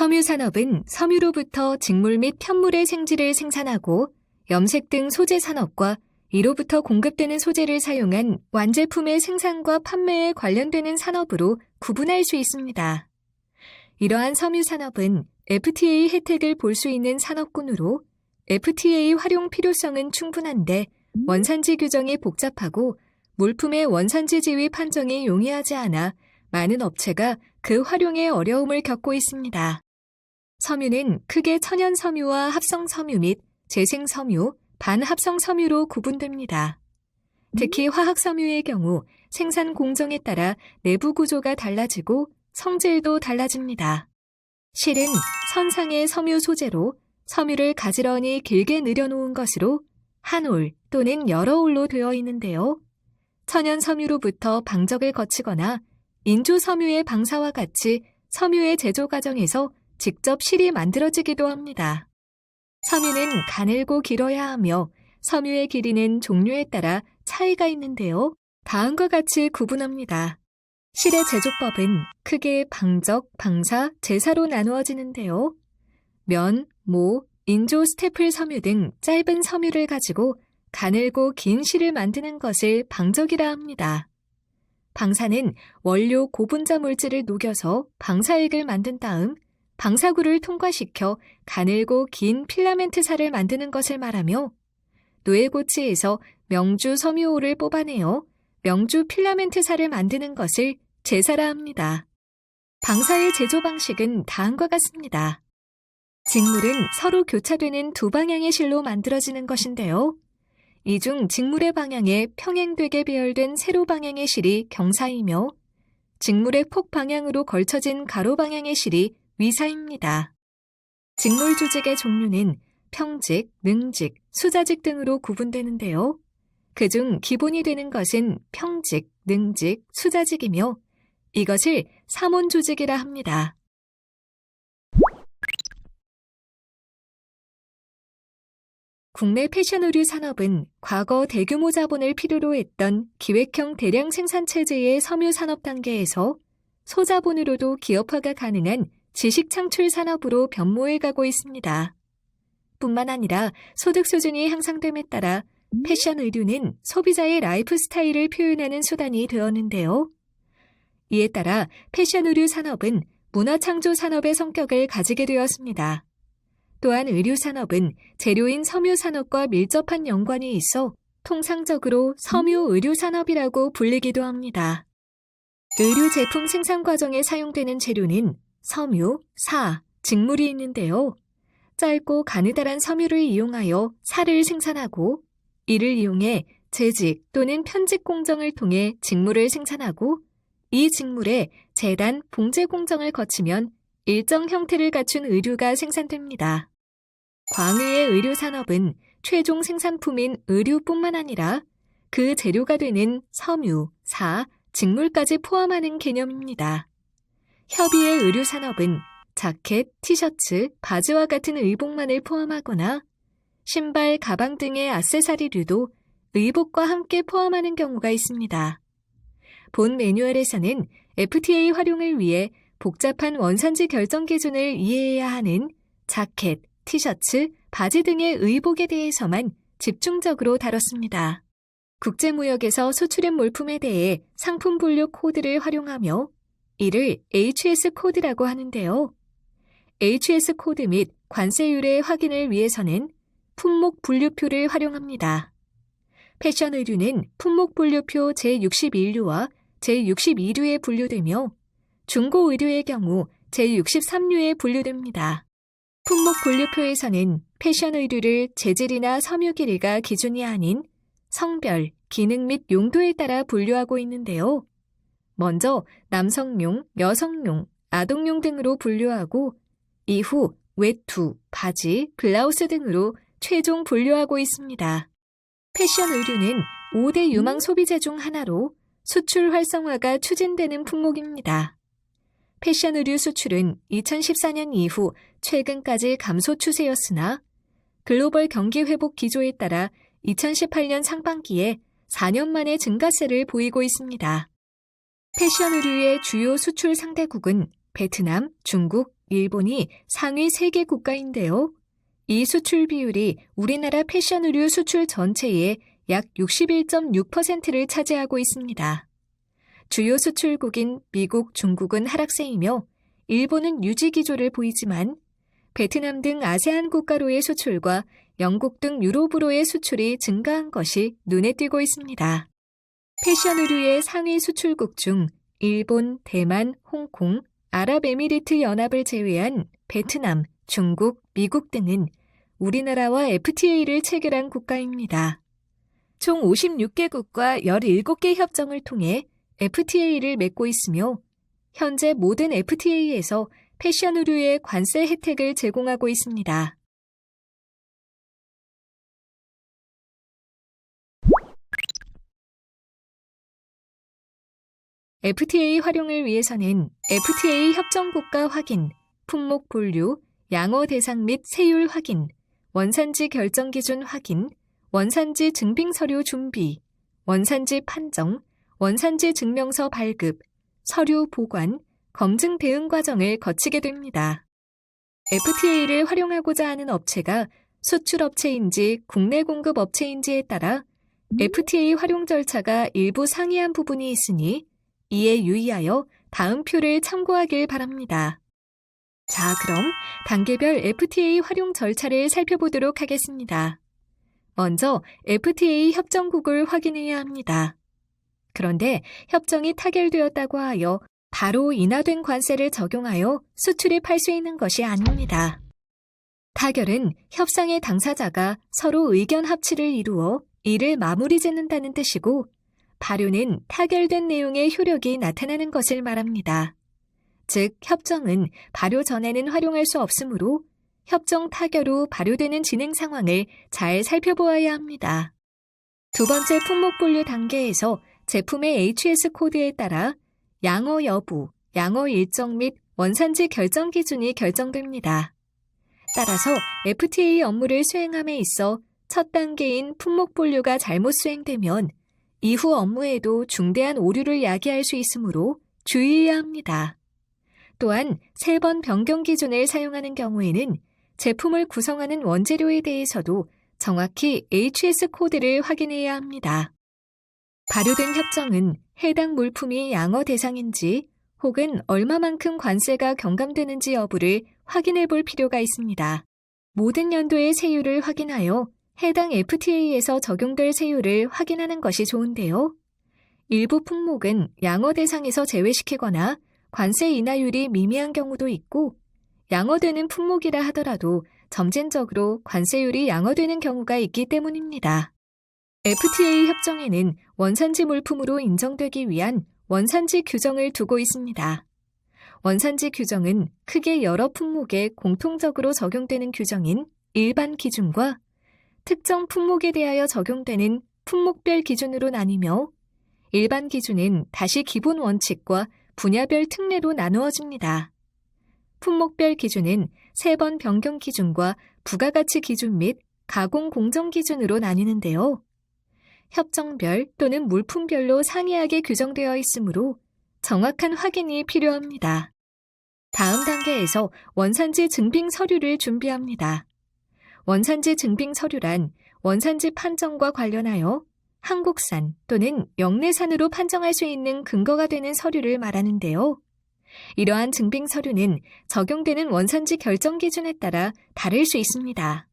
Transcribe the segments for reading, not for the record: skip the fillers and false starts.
섬유산업은 섬유로부터 직물 및 편물의 생지를 생산하고 염색 등 소재 산업과 이로부터 공급되는 소재를 사용한 완제품의 생산과 판매에 관련되는 산업으로 구분할 수 있습니다. 이러한 섬유산업은 FTA 혜택을 볼 수 있는 산업군으로 FTA 활용 필요성은 충분한데 원산지 규정이 복잡하고 물품의 원산지 지위 판정이 용이하지 않아 많은 업체가 그 활용에 어려움을 겪고 있습니다. 섬유는 크게 천연섬유와 합성섬유 및 재생섬유, 반합성섬유로 구분됩니다. 특히 화학섬유의 경우 생산 공정에 따라 내부 구조가 달라지고 성질도 달라집니다. 실은 선상의 섬유 소재로 섬유를 가지런히 길게 늘여놓은 것으로 한 올 또는 여러 올로 되어 있는데요. 천연섬유로부터 방적을 거치거나 인조섬유의 방사와 같이 섬유의 제조 과정에서 직접 실이 만들어지기도 합니다. 섬유는 가늘고 길어야 하며 섬유의 길이는 종류에 따라 차이가 있는데요. 다음과 같이 구분합니다. 실의 제조법은 크게 방적, 방사, 제사로 나누어지는데요. 면, 모, 인조 스테플 섬유 등 짧은 섬유를 가지고 가늘고 긴 실을 만드는 것을 방적이라 합니다. 방사는 원료 고분자 물질을 녹여서 방사액을 만든 다음 방사구를 통과시켜 가늘고 긴 필라멘트살을 만드는 것을 말하며 노예고치에서 명주 섬유올을 뽑아내어 명주 필라멘트살을 만드는 것을 제사라 합니다. 방사의 제조 방식은 다음과 같습니다. 직물은 서로 교차되는 두 방향의 실로 만들어지는 것인데요. 이 중 직물의 방향에 평행되게 배열된 세로 방향의 실이 경사이며 직물의 폭 방향으로 걸쳐진 가로 방향의 실이 위사입니다. 직물 조직의 종류는 평직, 능직, 수자직 등으로 구분되는데요. 그중 기본이 되는 것은 평직, 능직, 수자직이며 이것을 삼원 조직이라 합니다. 국내 패션 의류 산업은 과거 대규모 자본을 필요로 했던 기획형 대량 생산 체제의 섬유 산업 단계에서 소자본으로도 기업화가 가능한 지식 창출 산업으로 변모해 가고 있습니다. 뿐만 아니라 소득 수준이 향상됨에 따라 패션 의류는 소비자의 라이프 스타일을 표현하는 수단이 되었는데요. 이에 따라 패션 의류 산업은 문화 창조 산업의 성격을 가지게 되었습니다. 또한 의류 산업은 재료인 섬유 산업과 밀접한 연관이 있어 통상적으로 섬유 의류 산업이라고 불리기도 합니다. 의류 제품 생산 과정에 사용되는 재료는 섬유, 사, 직물이 있는데요. 짧고 가느다란 섬유를 이용하여 살을 생산하고 이를 이용해 재직 또는 편직 공정을 통해 직물을 생산하고 이 직물에 재단, 봉제 공정을 거치면 일정 형태를 갖춘 의류가 생산됩니다. 광의의 의류 산업은 최종 생산품인 의류뿐만 아니라 그 재료가 되는 섬유, 사, 직물까지 포함하는 개념입니다. 협의의 의류 산업은 자켓, 티셔츠, 바지와 같은 의복만을 포함하거나 신발, 가방 등의 액세서리류도 의복과 함께 포함하는 경우가 있습니다. 본 매뉴얼에서는 FTA 활용을 위해 복잡한 원산지 결정 기준을 이해해야 하는 자켓, 티셔츠, 바지 등의 의복에 대해서만 집중적으로 다뤘습니다. 국제무역에서 수출입 물품에 대해 상품 분류 코드를 활용하며 이를 HS 코드라고 하는데요. HS 코드 및 관세 유래 확인을 위해서는 품목 분류표를 활용합니다. 패션 의류는 품목 분류표 제61류와 제62류에 분류되며 중고 의류의 경우 제63류에 분류됩니다. 품목 분류표에서는 패션 의류를 재질이나 섬유 길이가 기준이 아닌 성별, 기능 및 용도에 따라 분류하고 있는데요. 먼저 남성용, 여성용, 아동용 등으로 분류하고 이후 외투, 바지, 블라우스 등으로 최종 분류하고 있습니다. 패션 의류는 5대 유망 소비재 중 하나로 수출 활성화가 추진되는 품목입니다. 패션 의류 수출은 2014년 이후 최근까지 감소 추세였으나 글로벌 경기 회복 기조에 따라 2018년 상반기에 4년 만에 증가세를 보이고 있습니다. 패션 의류의 주요 수출 상대국은 베트남, 중국, 일본이 상위 3개 국가인데요. 이 수출 비율이 우리나라 패션 의류 수출 전체의 약 61.6%를 차지하고 있습니다. 주요 수출국인 미국, 중국은 하락세이며 일본은 유지 기조를 보이지만 베트남 등 아세안 국가로의 수출과 영국 등 유럽으로의 수출이 증가한 것이 눈에 띄고 있습니다. 패션 의류의 상위 수출국 중 일본, 대만, 홍콩, 아랍에미리트 연합을 제외한 베트남, 중국, 미국 등은 우리나라와 FTA를 체결한 국가입니다. 총 56개국과 17개 협정을 통해 FTA를 맺고 있으며 현재 모든 FTA에서 패션 의류의 관세 혜택을 제공하고 있습니다. FTA 활용을 위해서는 FTA 협정국가 확인, 품목 분류, 양어 대상 및 세율 확인, 원산지 결정 기준 확인, 원산지 증빙 서류 준비, 원산지 판정, 원산지 증명서 발급, 서류 보관, 검증 대응 과정을 거치게 됩니다. FTA를 활용하고자 하는 업체가 수출업체인지 국내 공급 업체인지에 따라 FTA 활용 절차가 일부 상이한 부분이 있으니 이에 유의하여 다음 표를 참고하길 바랍니다. 자, 그럼 단계별 FTA 활용 절차를 살펴보도록 하겠습니다. 먼저 FTA 협정국을 확인해야 합니다. 그런데 협정이 타결되었다고 하여 바로 인하된 관세를 적용하여 수출입할 수 있는 것이 아닙니다. 타결은 협상의 당사자가 서로 의견 합치를 이루어 이를 마무리 짓는다는 뜻이고 발효는 타결된 내용의 효력이 나타나는 것을 말합니다. 즉, 협정은 발효 전에는 활용할 수 없으므로 협정 타결 후 발효되는 진행 상황을 잘 살펴보아야 합니다. 두 번째 품목 분류 단계에서 제품의 HS 코드에 따라 양어 여부, 양어 일정 및 원산지 결정 기준이 결정됩니다. 따라서 FTA 업무를 수행함에 있어 첫 단계인 품목 분류가 잘못 수행되면 이후 업무에도 중대한 오류를 야기할 수 있으므로 주의해야 합니다. 또한 3번 변경 기준을 사용하는 경우에는 제품을 구성하는 원재료에 대해서도 정확히 HS 코드를 확인해야 합니다. 발효된 협정은 해당 물품이 양어 대상인지 혹은 얼마만큼 관세가 경감되는지 여부를 확인해 볼 필요가 있습니다. 모든 연도의 세율을 확인하여 해당 FTA에서 적용될 세율을 확인하는 것이 좋은데요. 일부 품목은 양어 대상에서 제외시키거나 관세 인하율이 미미한 경우도 있고 양어되는 품목이라 하더라도 점진적으로 관세율이 양어되는 경우가 있기 때문입니다. FTA 협정에는 원산지 물품으로 인정되기 위한 원산지 규정을 두고 있습니다. 원산지 규정은 크게 여러 품목에 공통적으로 적용되는 규정인 일반 기준과 특정 품목에 대하여 적용되는 품목별 기준으로 나뉘며 일반 기준은 다시 기본 원칙과 분야별 특례로 나누어집니다. 품목별 기준은 3번 변경 기준과 부가가치 기준 및 가공 공정 기준으로 나뉘는데요. 협정별 또는 물품별로 상이하게 규정되어 있으므로 정확한 확인이 필요합니다. 다음 단계에서 원산지 증빙 서류를 준비합니다. 원산지 증빙 서류란 원산지 판정과 관련하여 한국산 또는 영내산으로 판정할 수 있는 근거가 되는 서류를 말하는데요. 이러한 증빙 서류는 적용되는 원산지 결정 기준에 따라 다를 수 있습니다.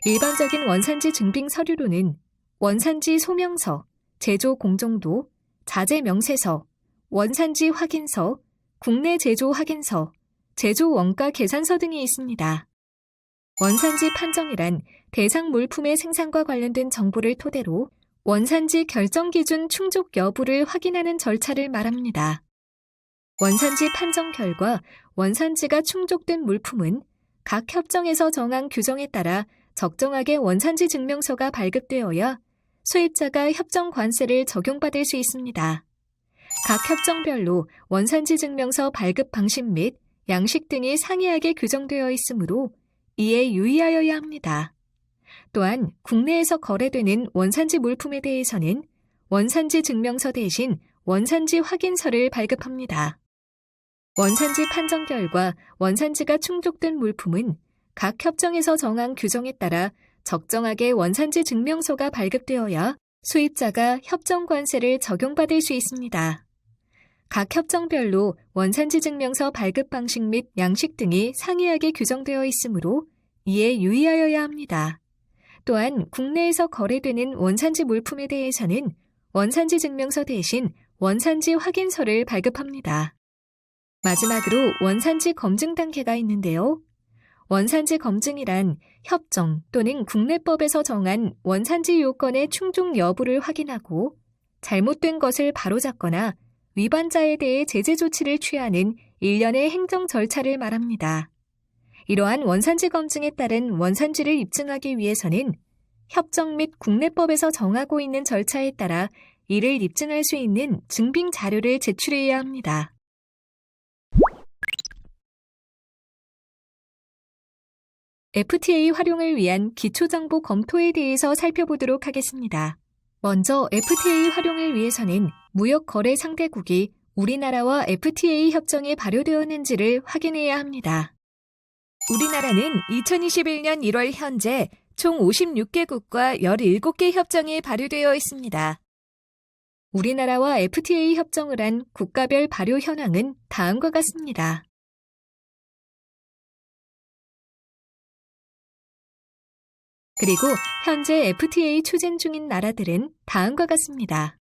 일반적인 원산지 증빙 서류로는 원산지 소명서, 제조 공정도, 자재 명세서, 원산지 확인서, 국내 제조 확인서, 제조 원가 계산서 등이 있습니다. 원산지 판정이란 대상 물품의 생산과 관련된 정보를 토대로 원산지 결정 기준 충족 여부를 확인하는 절차를 말합니다. 원산지 판정 결과 원산지가 충족된 물품은 각 협정에서 정한 규정에 따라 적정하게 원산지 증명서가 발급되어야 수입자가 협정 관세를 적용받을 수 있습니다. 각 협정별로 원산지 증명서 발급 방식 및 양식 등이 상이하게 규정되어 있으므로 이에 유의하여야 합니다. 또한 국내에서 거래되는 원산지 물품에 대해서는 원산지 증명서 대신 원산지 확인서를 발급합니다. 원산지 판정 결과 원산지가 충족된 물품은 각 협정에서 정한 규정에 따라 적정하게 원산지 증명서가 발급되어야 수입자가 협정 관세를 적용받을 수 있습니다. 각 협정별로 원산지 증명서 발급 방식 및 양식 등이 상이하게 규정되어 있으므로 이에 유의하여야 합니다. 또한 국내에서 거래되는 원산지 물품에 대해서는 원산지 증명서 대신 원산지 확인서를 발급합니다. 마지막으로 원산지 검증 단계가 있는데요. 원산지 검증이란 협정 또는 국내법에서 정한 원산지 요건의 충족 여부를 확인하고 잘못된 것을 바로잡거나 위반자에 대해 제재 조치를 취하는 일련의 행정 절차를 말합니다. 이러한 원산지 검증에 따른 원산지를 입증하기 위해서는 협정 및 국내법에서 정하고 있는 절차에 따라 이를 입증할 수 있는 증빙 자료를 제출해야 합니다. FTA 활용을 위한 기초정보 검토에 대해서 살펴보도록 하겠습니다. 먼저 FTA 활용을 위해서는 무역거래 상대국이 우리나라와 FTA 협정에 발효되었는지를 확인해야 합니다. 우리나라는 2021년 1월 현재 총 56개국과 17개 협정에 발효되어 있습니다. 우리나라와 FTA 협정을 한 국가별 발효 현황은 다음과 같습니다. 그리고 현재 FTA 추진 중인 나라들은 다음과 같습니다.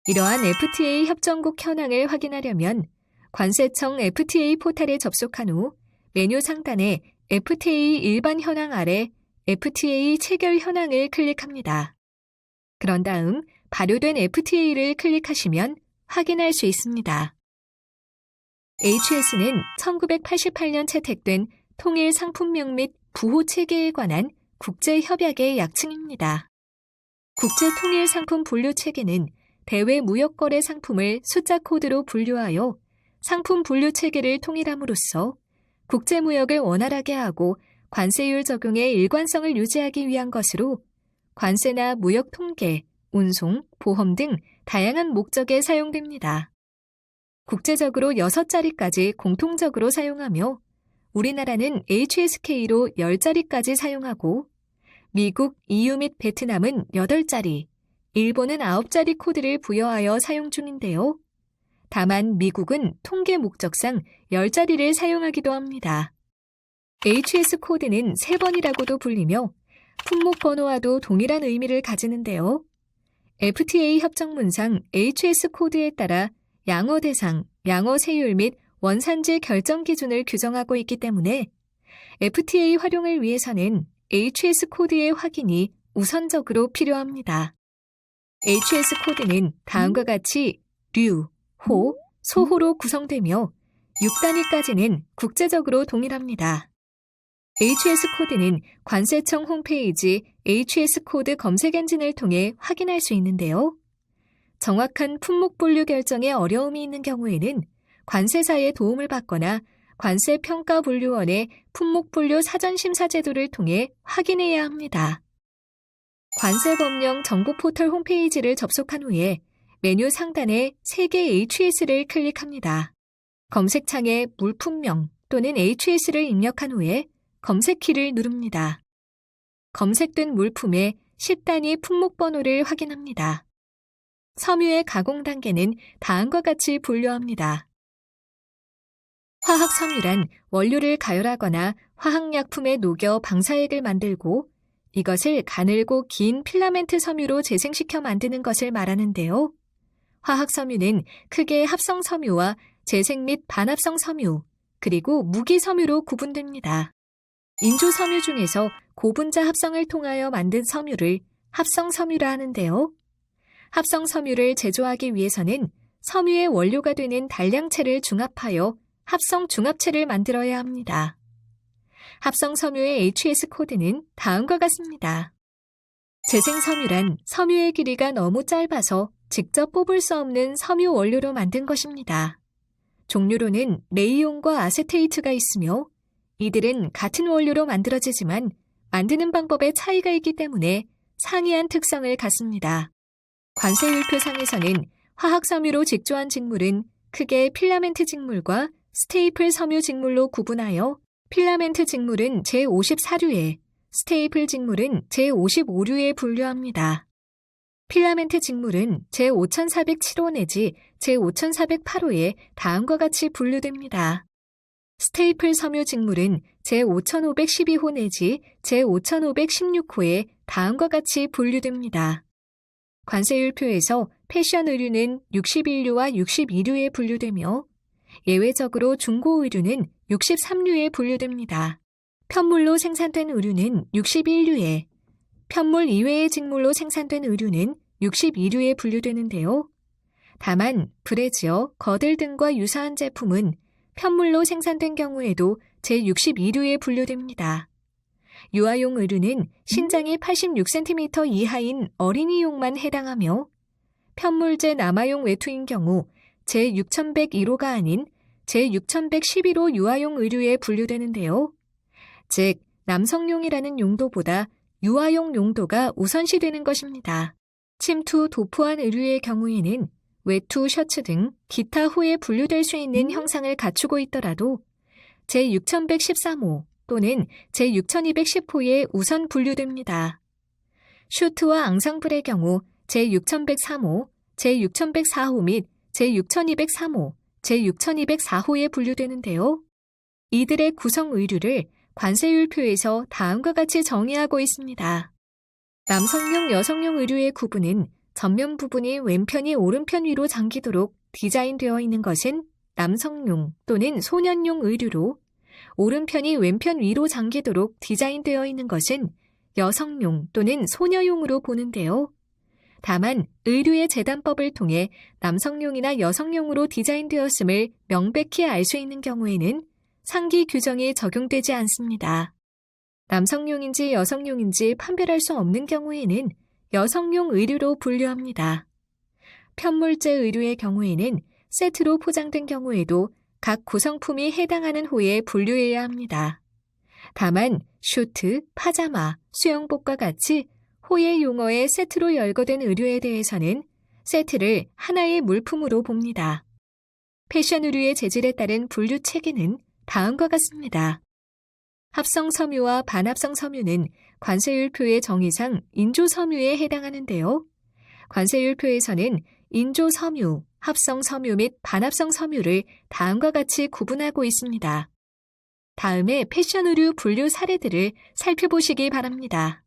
이러한 FTA 협정국 현황을 확인하려면 관세청 FTA 포탈에 접속한 후 메뉴 상단에 FTA 일반 현황 아래 FTA 체결 현황을 클릭합니다. 그런 다음 발효된 FTA를 클릭하시면 확인할 수 있습니다. HS는 1988년 채택된 통일 상품명 및 부호 체계에 관한 국제협약의 약칭입니다. 국제통일상품 분류 체계는 대외 무역거래 상품을 숫자 코드로 분류하여 상품 분류 체계를 통일함으로써 국제무역을 원활하게 하고 관세율 적용의 일관성을 유지하기 위한 것으로 관세나 무역 통계, 운송, 보험 등 다양한 목적에 사용됩니다. 국제적으로 6자리까지 공통적으로 사용하며 우리나라는 HSK로 10자리까지 사용하고 미국, EU 및 베트남은 8자리, 일본은 9자리 코드를 부여하여 사용 중인데요. 다만 미국은 통계 목적상 10자리를 사용하기도 합니다. HS 코드는 3번이라고도 불리며 품목 번호와도 동일한 의미를 가지는데요. FTA 협정문상 HS 코드에 따라 양어 대상, 양어 세율 및 원산지 결정 기준을 규정하고 있기 때문에 FTA 활용을 위해서는 HS 코드의 확인이 우선적으로 필요합니다. HS 코드는 다음과 같이 류, 호, 소호로 구성되며 6단위까지는 국제적으로 동일합니다. HS 코드는 관세청 홈페이지 HS 코드 검색 엔진을 통해 확인할 수 있는데요. 정확한 품목 분류 결정에 어려움이 있는 경우에는 관세사의 도움을 받거나 관세평가분류원의 품목분류 사전심사 제도를 통해 확인해야 합니다. 관세법령 정보포털 홈페이지를 접속한 후에 메뉴 상단에 3개 HS를 클릭합니다. 검색창에 물품명 또는 HS를 입력한 후에 검색키를 누릅니다. 검색된 물품의 10단위 품목번호를 확인합니다. 섬유의 가공 단계는 다음과 같이 분류합니다. 화학섬유란 원료를 가열하거나 화학약품에 녹여 방사액을 만들고 이것을 가늘고 긴 필라멘트 섬유로 재생시켜 만드는 것을 말하는데요. 화학섬유는 크게 합성섬유와 재생 및 반합성 섬유, 그리고 무기섬유로 구분됩니다. 인조섬유 중에서 고분자 합성을 통하여 만든 섬유를 합성섬유라 하는데요. 합성섬유를 제조하기 위해서는 섬유의 원료가 되는 단량체를 중합하여 합성중합체를 만들어야 합니다. 합성섬유의 HS 코드는 다음과 같습니다. 재생섬유란 섬유의 길이가 너무 짧아서 직접 뽑을 수 없는 섬유 원료로 만든 것입니다. 종류로는 레이온과 아세테이트가 있으며 이들은 같은 원료로 만들어지지만 만드는 방법에 차이가 있기 때문에 상이한 특성을 갖습니다. 관세율표상에서는 화학섬유로 직조한 직물은 크게 필라멘트 직물과 스테이플 섬유 직물로 구분하여 필라멘트 직물은 제54류에, 스테이플 직물은 제55류에 분류합니다. 필라멘트 직물은 제5407호 내지 제5408호에 다음과 같이 분류됩니다. 스테이플 섬유 직물은 제5512호 내지 제5516호에 다음과 같이 분류됩니다. 관세율표에서 패션 의류는 61류와 62류에 분류되며 예외적으로 중고 의류는 63류에 분류됩니다. 편물로 생산된 의류는 61류에, 편물 이외의 직물로 생산된 의류는 62류에 분류되는데요. 다만 브래지어, 거들 등과 유사한 제품은 편물로 생산된 경우에도 제62류에 분류됩니다. 유아용 의류는 신장이 86cm 이하인 어린이용만 해당하며 편물제 남아용 외투인 경우 제6101호가 아닌 제6111호 유아용 의류에 분류되는데요. 즉, 남성용이라는 용도보다 유아용 용도가 우선시되는 것입니다. 침투, 도포한 의류의 경우에는 외투, 셔츠 등 기타 호에 분류될 수 있는 형상을 갖추고 있더라도 제6113호 또는 제6210호에 우선 분류됩니다. 슈트와 앙상블의 경우 제6103호, 제6104호 및 제6203호, 제6204호에 분류되는데요. 이들의 구성 의류를 관세율표에서 다음과 같이 정의하고 있습니다. 남성용, 여성용 의류의 구분은 전면 부분이 왼편이 오른편 위로 잠기도록 디자인되어 있는 것은 남성용 또는 소년용 의류로 오른편이 왼편 위로 잠기도록 디자인되어 있는 것은 여성용 또는 소녀용으로 보는데요. 다만 의류의 재단법을 통해 남성용이나 여성용으로 디자인되었음을 명백히 알 수 있는 경우에는 상기 규정이 적용되지 않습니다. 남성용인지 여성용인지 판별할 수 없는 경우에는 여성용 의류로 분류합니다. 편물제 의류의 경우에는 세트로 포장된 경우에도 각 구성품이 해당하는 호에 분류해야 합니다. 다만 슈트, 파자마, 수영복과 같이 호의 용어에 세트로 열거된 의류에 대해서는 세트를 하나의 물품으로 봅니다. 패션 의류의 재질에 따른 분류 체계는 다음과 같습니다. 합성 섬유와 반합성 섬유는 관세율표의 정의상 인조 섬유에 해당하는데요. 관세율표에서는 인조 섬유, 합성 섬유 및 반합성 섬유를 다음과 같이 구분하고 있습니다. 다음에 패션 의류 분류 사례들을 살펴보시기 바랍니다.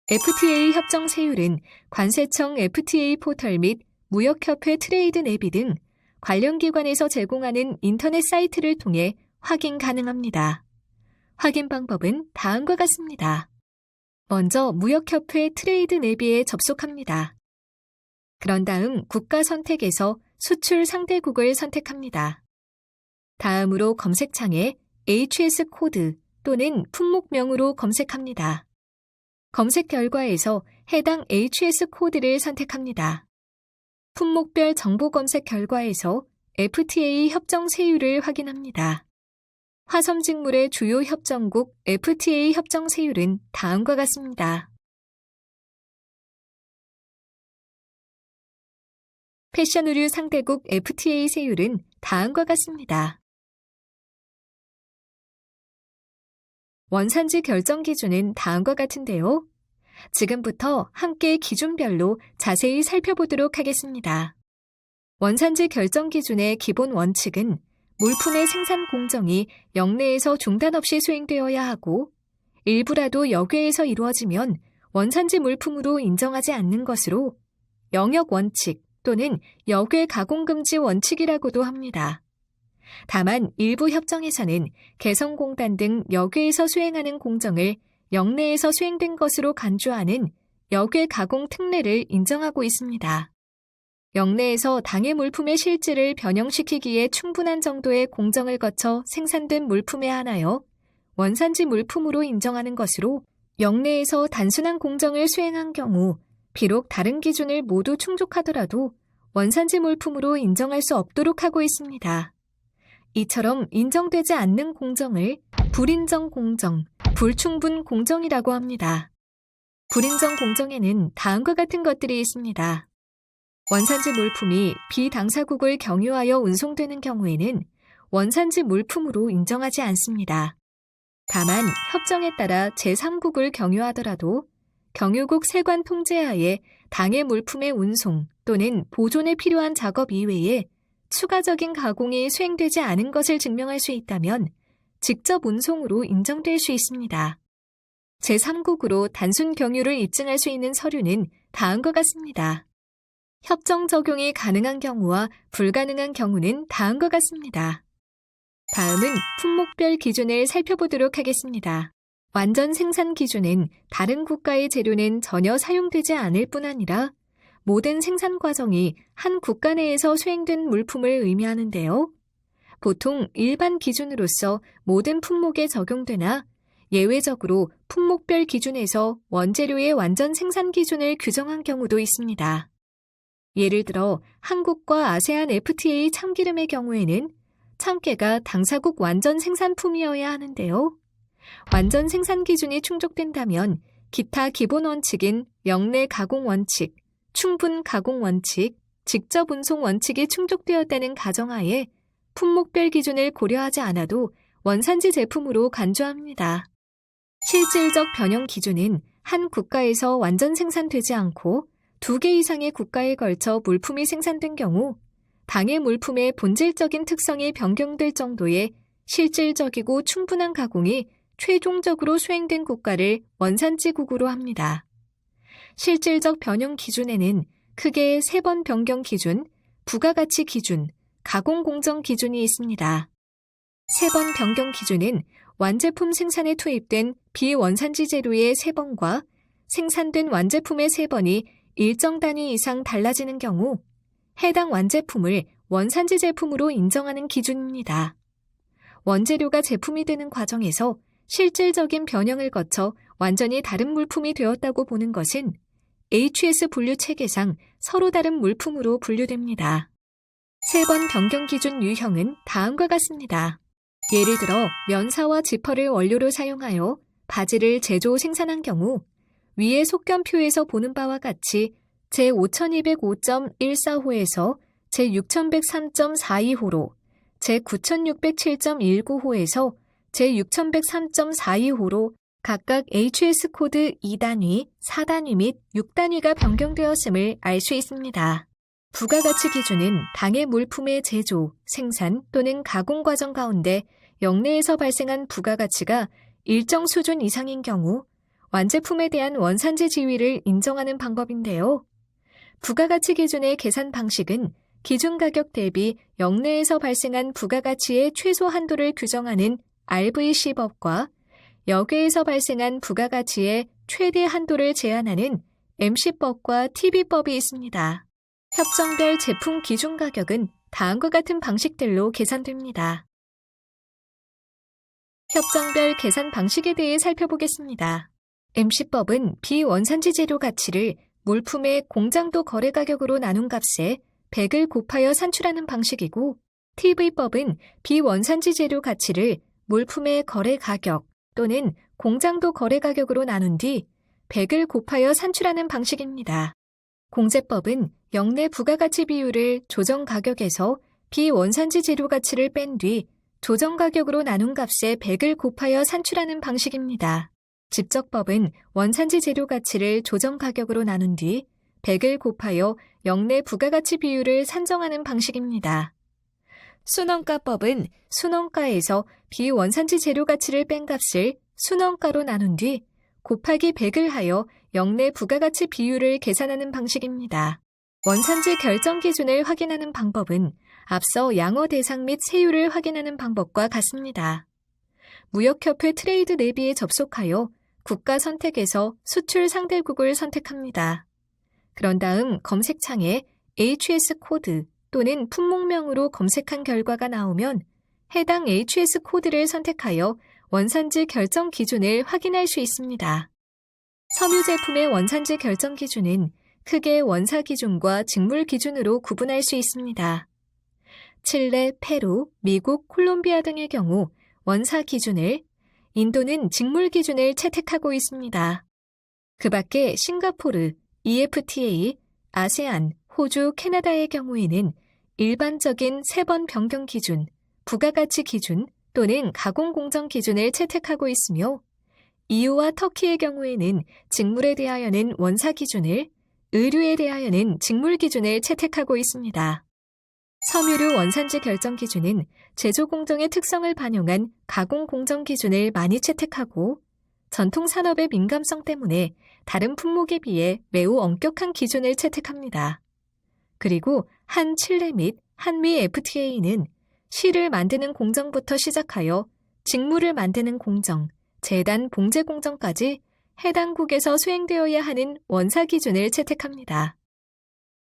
FTA 협정 세율은 관세청 FTA 포털 및 무역협회 트레이드 내비 등 관련 기관에서 제공하는 인터넷 사이트를 통해 확인 가능합니다. 확인 방법은 다음과 같습니다. 먼저 무역협회 트레이드 내비에 접속합니다. 그런 다음 국가 선택에서 수출 상대국을 선택합니다. 다음으로 검색창에 HS 코드 또는 품목명으로 검색합니다. 검색 결과에서 해당 HS 코드를 선택합니다. 품목별 정보 검색 결과에서 FTA 협정 세율을 확인합니다. 화섬 직물의 주요 협정국 FTA 협정 세율은 다음과 같습니다. 패션 의류 상대국 FTA 세율은 다음과 같습니다. 원산지 결정 기준은 다음과 같은데요. 지금부터 함께 기준별로 자세히 살펴보도록 하겠습니다. 원산지 결정 기준의 기본 원칙은 물품의 생산 공정이 영내에서 중단 없이 수행되어야 하고 일부라도 역외에서 이루어지면 원산지 물품으로 인정하지 않는 것으로 영역 원칙 또는 역외 가공 금지 원칙이라고도 합니다. 다만 일부 협정에서는 개성공단 등 역외에서 수행하는 공정을 영내에서 수행된 것으로 간주하는 역외 가공 특례를 인정하고 있습니다. 영내에서 당해 물품의 실질을 변형시키기에 충분한 정도의 공정을 거쳐 생산된 물품에 한하여 원산지 물품으로 인정하는 것으로 영내에서 단순한 공정을 수행한 경우 비록 다른 기준을 모두 충족하더라도 원산지 물품으로 인정할 수 없도록 하고 있습니다. 이처럼 인정되지 않는 공정을 불인정 공정, 불충분 공정이라고 합니다. 불인정 공정에는 다음과 같은 것들이 있습니다. 원산지 물품이 비당사국을 경유하여 운송되는 경우에는 원산지 물품으로 인정하지 않습니다. 다만 협정에 따라 제3국을 경유하더라도 경유국 세관 통제하에 당해 물품의 운송 또는 보존에 필요한 작업 이외에 추가적인 가공이 수행되지 않은 것을 증명할 수 있다면 직접 운송으로 인정될 수 있습니다. 제3국으로 단순 경유를 입증할 수 있는 서류는 다음과 같습니다. 협정 적용이 가능한 경우와 불가능한 경우는 다음과 같습니다. 다음은 품목별 기준을 살펴보도록 하겠습니다. 완전 생산 기준은 다른 국가의 재료는 전혀 사용되지 않을 뿐 아니라 모든 생산 과정이 한 국가 내에서 수행된 물품을 의미하는데요. 보통 일반 기준으로서 모든 품목에 적용되나 예외적으로 품목별 기준에서 원재료의 완전 생산 기준을 규정한 경우도 있습니다. 예를 들어 한국과 아세안 FTA 참기름의 경우에는 참깨가 당사국 완전 생산품이어야 하는데요. 완전 생산 기준이 충족된다면 기타 기본 원칙인 영내 가공 원칙, 충분 가공 원칙, 직접 운송 원칙이 충족되었다는 가정하에 품목별 기준을 고려하지 않아도 원산지 제품으로 간주합니다. 실질적 변형 기준은 한 국가에서 완전 생산되지 않고 2개 이상의 국가에 걸쳐 물품이 생산된 경우 당해 물품의 본질적인 특성이 변경될 정도의 실질적이고 충분한 가공이 최종적으로 수행된 국가를 원산지국으로 합니다. 실질적 변형 기준에는 크게 3번 변경 기준, 부가가치 기준, 가공 공정 기준이 있습니다. 3번 변경 기준은 완제품 생산에 투입된 비원산지 재료의 3번과 생산된 완제품의 3번이 일정 단위 이상 달라지는 경우 해당 완제품을 원산지 제품으로 인정하는 기준입니다. 원재료가 제품이 되는 과정에서 실질적인 변형을 거쳐 완전히 다른 물품이 되었다고 보는 것은 HS 분류 체계상 서로 다른 물품으로 분류됩니다. 3번 변경 기준 유형은 다음과 같습니다. 예를 들어 면사와 지퍼를 원료로 사용하여 바지를 제조 생산한 경우 위의 속견표에서 보는 바와 같이 제5205.14호에서 제6103.42호로, 제9607.19호에서 제6103.42호로 각각 HS 코드 2단위, 4단위 및 6단위가 변경되었음을 알 수 있습니다. 부가가치 기준은 당해 물품의 제조, 생산 또는 가공 과정 가운데 영내에서 발생한 부가가치가 일정 수준 이상인 경우 완제품에 대한 원산지 지위를 인정하는 방법인데요. 부가가치 기준의 계산 방식은 기준 가격 대비 영내에서 발생한 부가가치의 최소 한도를 규정하는 RVC법과 역외에서 발생한 부가가치의 최대 한도를 제한하는 MC법과 TB법이 있습니다. 협정별 제품 기준 가격은 다음과 같은 방식들로 계산됩니다. 협정별 계산 방식에 대해 살펴보겠습니다. MC법은 비원산지 재료 가치를 물품의 공장도 거래 가격으로 나눈 값에 100을 곱하여 산출하는 방식이고, TV법은 비원산지 재료 가치를 물품의 거래 가격 또는 공장도 거래 가격으로 나눈 뒤 100을 곱하여 산출하는 방식입니다. 공제법은 영내 부가가치 비율을 조정 가격에서 비원산지 재료 가치를 뺀 뒤 조정 가격으로 나눈 값에 100을 곱하여 산출하는 방식입니다. 집적법은 원산지 재료 가치를 조정 가격으로 나눈 뒤 100을 곱하여 영내 부가가치 비율을 산정하는 방식입니다. 순원가법은 순원가에서 비원산지 재료 가치를 뺀 값을 순원가로 나눈 뒤 곱하기 100을 하여 영내 부가가치 비율을 계산하는 방식입니다. 원산지 결정 기준을 확인하는 방법은 앞서 양어 대상 및 세율을 확인하는 방법과 같습니다. 무역협회 트레이드 내비에 접속하여 국가 선택에서 수출 상대국을 선택합니다. 그런 다음 검색창에 HS 코드 또는 품목명으로 검색한 결과가 나오면 해당 HS 코드를 선택하여 원산지 결정 기준을 확인할 수 있습니다. 섬유 제품의 원산지 결정 기준은 크게 원사 기준과 직물 기준으로 구분할 수 있습니다. 칠레, 페루, 미국, 콜롬비아 등의 경우 원사 기준을, 인도는 직물 기준을 채택하고 있습니다. 그 밖에 싱가포르, EFTA, 아세안, 호주, 캐나다의 경우에는 일반적인 세번 변경 기준, 부가가치 기준 또는 가공공정 기준을 채택하고 있으며 EU와 터키의 경우에는 직물에 대하여는 원사 기준을, 의류에 대하여는 직물 기준을 채택하고 있습니다. 섬유류 원산지 결정 기준은 제조 공정의 특성을 반영한 가공 공정 기준을 많이 채택하고 전통 산업의 민감성 때문에 다른 품목에 비해 매우 엄격한 기준을 채택합니다. 그리고 한 칠레 및 한미 FTA는 실을 만드는 공정부터 시작하여 직물을 만드는 공정, 재단 봉제 공정까지 해당국에서 수행되어야 하는 원사 기준을 채택합니다.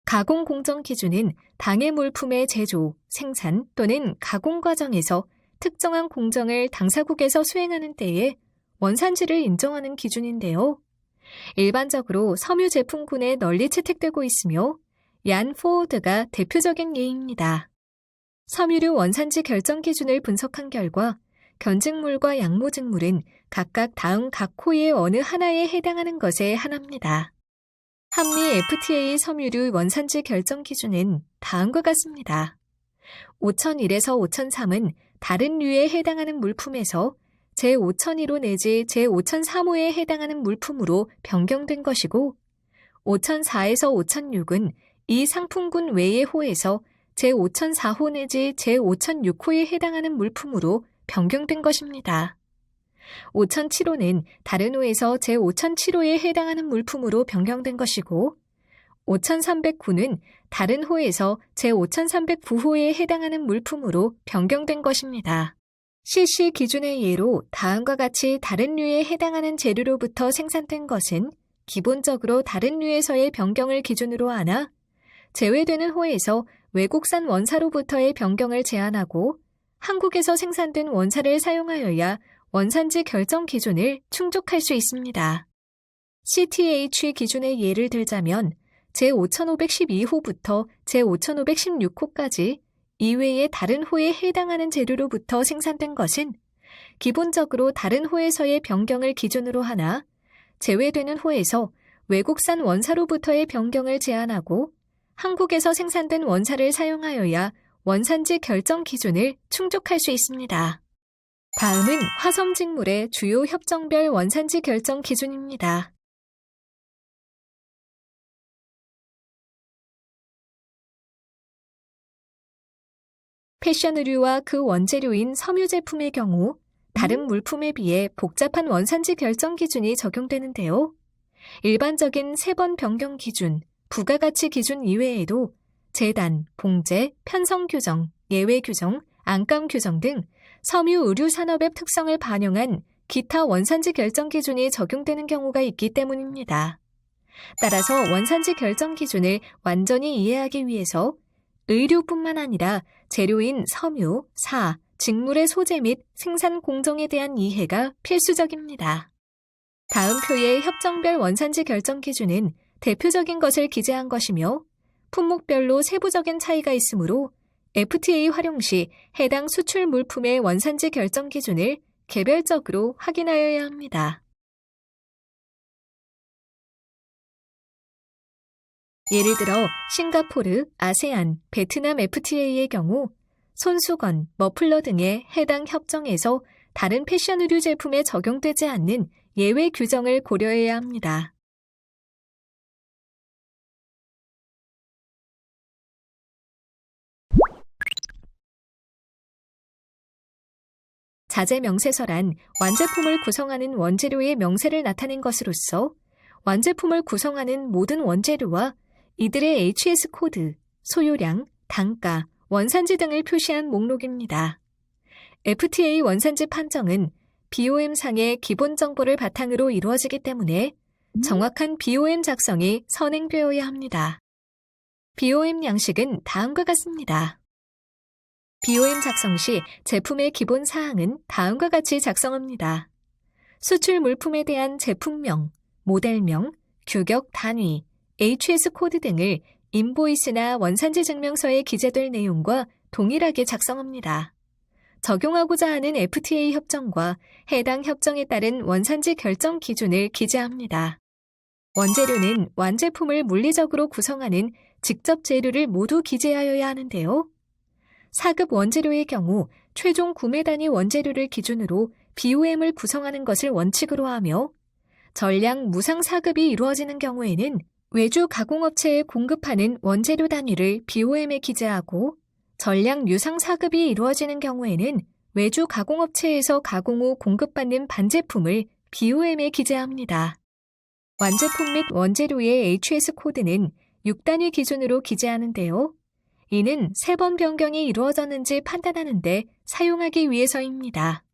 가공 공정 기준은 당해 물품의 제조, 생산 또는 가공 과정에서 특정한 공정을 당사국에서 수행하는 때에 원산지를 인정하는 기준인데요. 일반적으로 섬유 제품군에 널리 채택되고 있으며 얀 포워드가 대표적인 예입니다. 섬유류 원산지 결정 기준을 분석한 결과 견직물과 양모직물은 각각 다음 각 호의 어느 하나에 해당하는 것에 한합니다. 한미 FTA 섬유류 원산지 결정 기준은 다음과 같습니다. 5001에서 5003은 다른 류에 해당하는 물품에서 제5002호 내지 제5003호에 해당하는 물품으로 변경된 것이고 5004에서 5006은 이 상품군 외의 호에서 제5004호 내지 제5006호에 해당하는 물품으로 변경된 것입니다. 5007호는 다른 호에서 제5007호에 해당하는 물품으로 변경된 것이고 5309는 다른 호에서 제5309호에 해당하는 물품으로 변경된 것입니다. CC 기준의 예로 다음과 같이 다른 류에 해당하는 재료로부터 생산된 것은 기본적으로 다른 류에서의 변경을 기준으로 하나 제외되는 호에서 외국산 원사로부터의 변경을 제한하고 한국에서 생산된 원사를 사용하여야 원산지 결정 기준을 충족할 수 있습니다. CTH 기준의 예를 들자면 제5512호부터 제5516호까지 이외의 다른 호에 해당하는 재료로부터 생산된 것은 기본적으로 다른 호에서의 변경을 기준으로 하나 제외되는 호에서 외국산 원사로부터의 변경을 제한하고 한국에서 생산된 원사를 사용하여야 원산지 결정 기준을 충족할 수 있습니다. 다음은 화섬직물의 주요 협정별 원산지 결정 기준입니다. 패션 의류와 그 원재료인 섬유 제품의 경우 다른 물품에 비해 복잡한 원산지 결정 기준이 적용되는데요. 일반적인 세번 변경 기준, 부가가치 기준 이외에도 재단, 봉제, 편성 규정, 예외 규정, 안감 규정 등 섬유 의류 산업의 특성을 반영한 기타 원산지 결정 기준이 적용되는 경우가 있기 때문입니다. 따라서 원산지 결정 기준을 완전히 이해하기 위해서 의류뿐만 아니라 재료인 섬유, 사, 직물의 소재 및 생산 공정에 대한 이해가 필수적입니다. 다음 표의 협정별 원산지 결정 기준은 대표적인 것을 기재한 것이며 품목별로 세부적인 차이가 있으므로 FTA 활용 시 해당 수출 물품의 원산지 결정 기준을 개별적으로 확인하여야 합니다. 예를 들어 싱가포르, 아세안, 베트남 FTA의 경우 손수건, 머플러 등의 해당 협정에서 다른 패션 의류 제품에 적용되지 않는 예외 규정을 고려해야 합니다. 자재 명세서란 완제품을 구성하는 원재료의 명세를 나타낸 것으로서 완제품을 구성하는 모든 원재료와 이들의 HS 코드, 소요량, 단가, 원산지 등을 표시한 목록입니다. FTA 원산지 판정은 BOM상의 기본 정보를 바탕으로 이루어지기 때문에 정확한 BOM 작성이 선행되어야 합니다. BOM 양식은 다음과 같습니다. BOM 작성 시 제품의 기본 사항은 다음과 같이 작성합니다. 수출 물품에 대한 제품명, 모델명, 규격 단위, HS 코드 등을 인보이스나 원산지 증명서에 기재될 내용과 동일하게 작성합니다. 적용하고자 하는 FTA 협정과 해당 협정에 따른 원산지 결정 기준을 기재합니다. 원재료는 완제품을 물리적으로 구성하는 직접 재료를 모두 기재하여야 하는데요. 4급 원재료의 경우 최종 구매 단위 원재료를 기준으로 BOM을 구성하는 것을 원칙으로 하며 전량 무상 4급이 이루어지는 경우에는 외주 가공업체에 공급하는 원재료 단위를 BOM에 기재하고 전량 유상 4급이 이루어지는 경우에는 외주 가공업체에서 가공 후 공급받는 반제품을 BOM에 기재합니다. 완제품 및 원재료의 HS 코드는 6단위 기준으로 기재하는데요. 이는 3번 변경이 이루어졌는지 판단하는 데 사용하기 위해서입니다.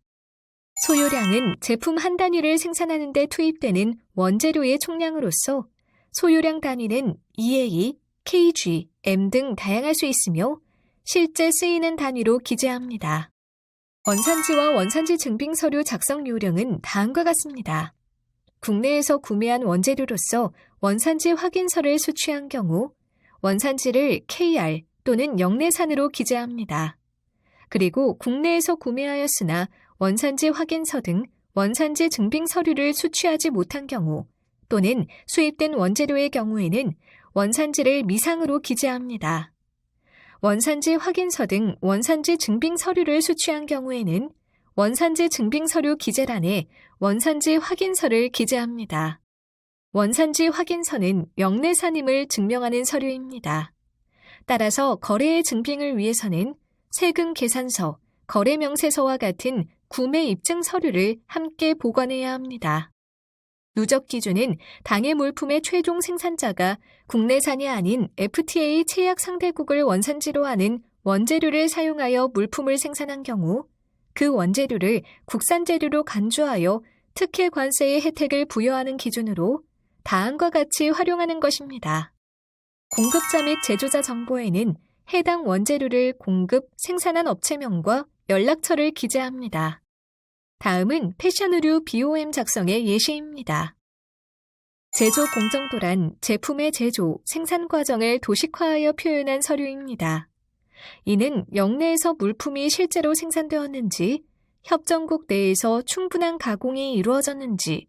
소요량은 제품 한 단위를 생산하는 데 투입되는 원재료의 총량으로서 소요량 단위는 EA, kg, m 등 다양할 수 있으며 실제 쓰이는 단위로 기재합니다. 원산지와 원산지 증빙 서류 작성 요령은 다음과 같습니다. 국내에서 구매한 원재료로서 원산지 확인서를 수취한 경우 원산지를 KR 또는 영내산으로 기재합니다. 그리고 국내에서 구매하였으나 원산지 확인서 등 원산지 증빙 서류를 수취하지 못한 경우 또는 수입된 원재료의 경우에는 원산지를 미상으로 기재합니다. 원산지 확인서 등 원산지 증빙 서류를 수취한 경우에는 원산지 증빙 서류 기재란에 원산지 확인서를 기재합니다. 원산지 확인서는 영내산임을 증명하는 서류입니다. 따라서 거래의 증빙을 위해서는 세금 계산서, 거래 명세서와 같은 구매 입증 서류를 함께 보관해야 합니다. 누적 기준은 당해 물품의 최종 생산자가 국내산이 아닌 FTA 체약 상대국을 원산지로 하는 원재료를 사용하여 물품을 생산한 경우 그 원재료를 국산 재료로 간주하여 특혜 관세의 혜택을 부여하는 기준으로 다음과 같이 활용하는 것입니다. 공급자 및 제조자 정보에는 해당 원재료를 공급, 생산한 업체명과 연락처를 기재합니다. 다음은 패션 의류 BOM 작성의 예시입니다. 제조 공정도란 제품의 제조, 생산 과정을 도식화하여 표현한 서류입니다. 이는 영내에서 물품이 실제로 생산되었는지, 협정국 내에서 충분한 가공이 이루어졌는지,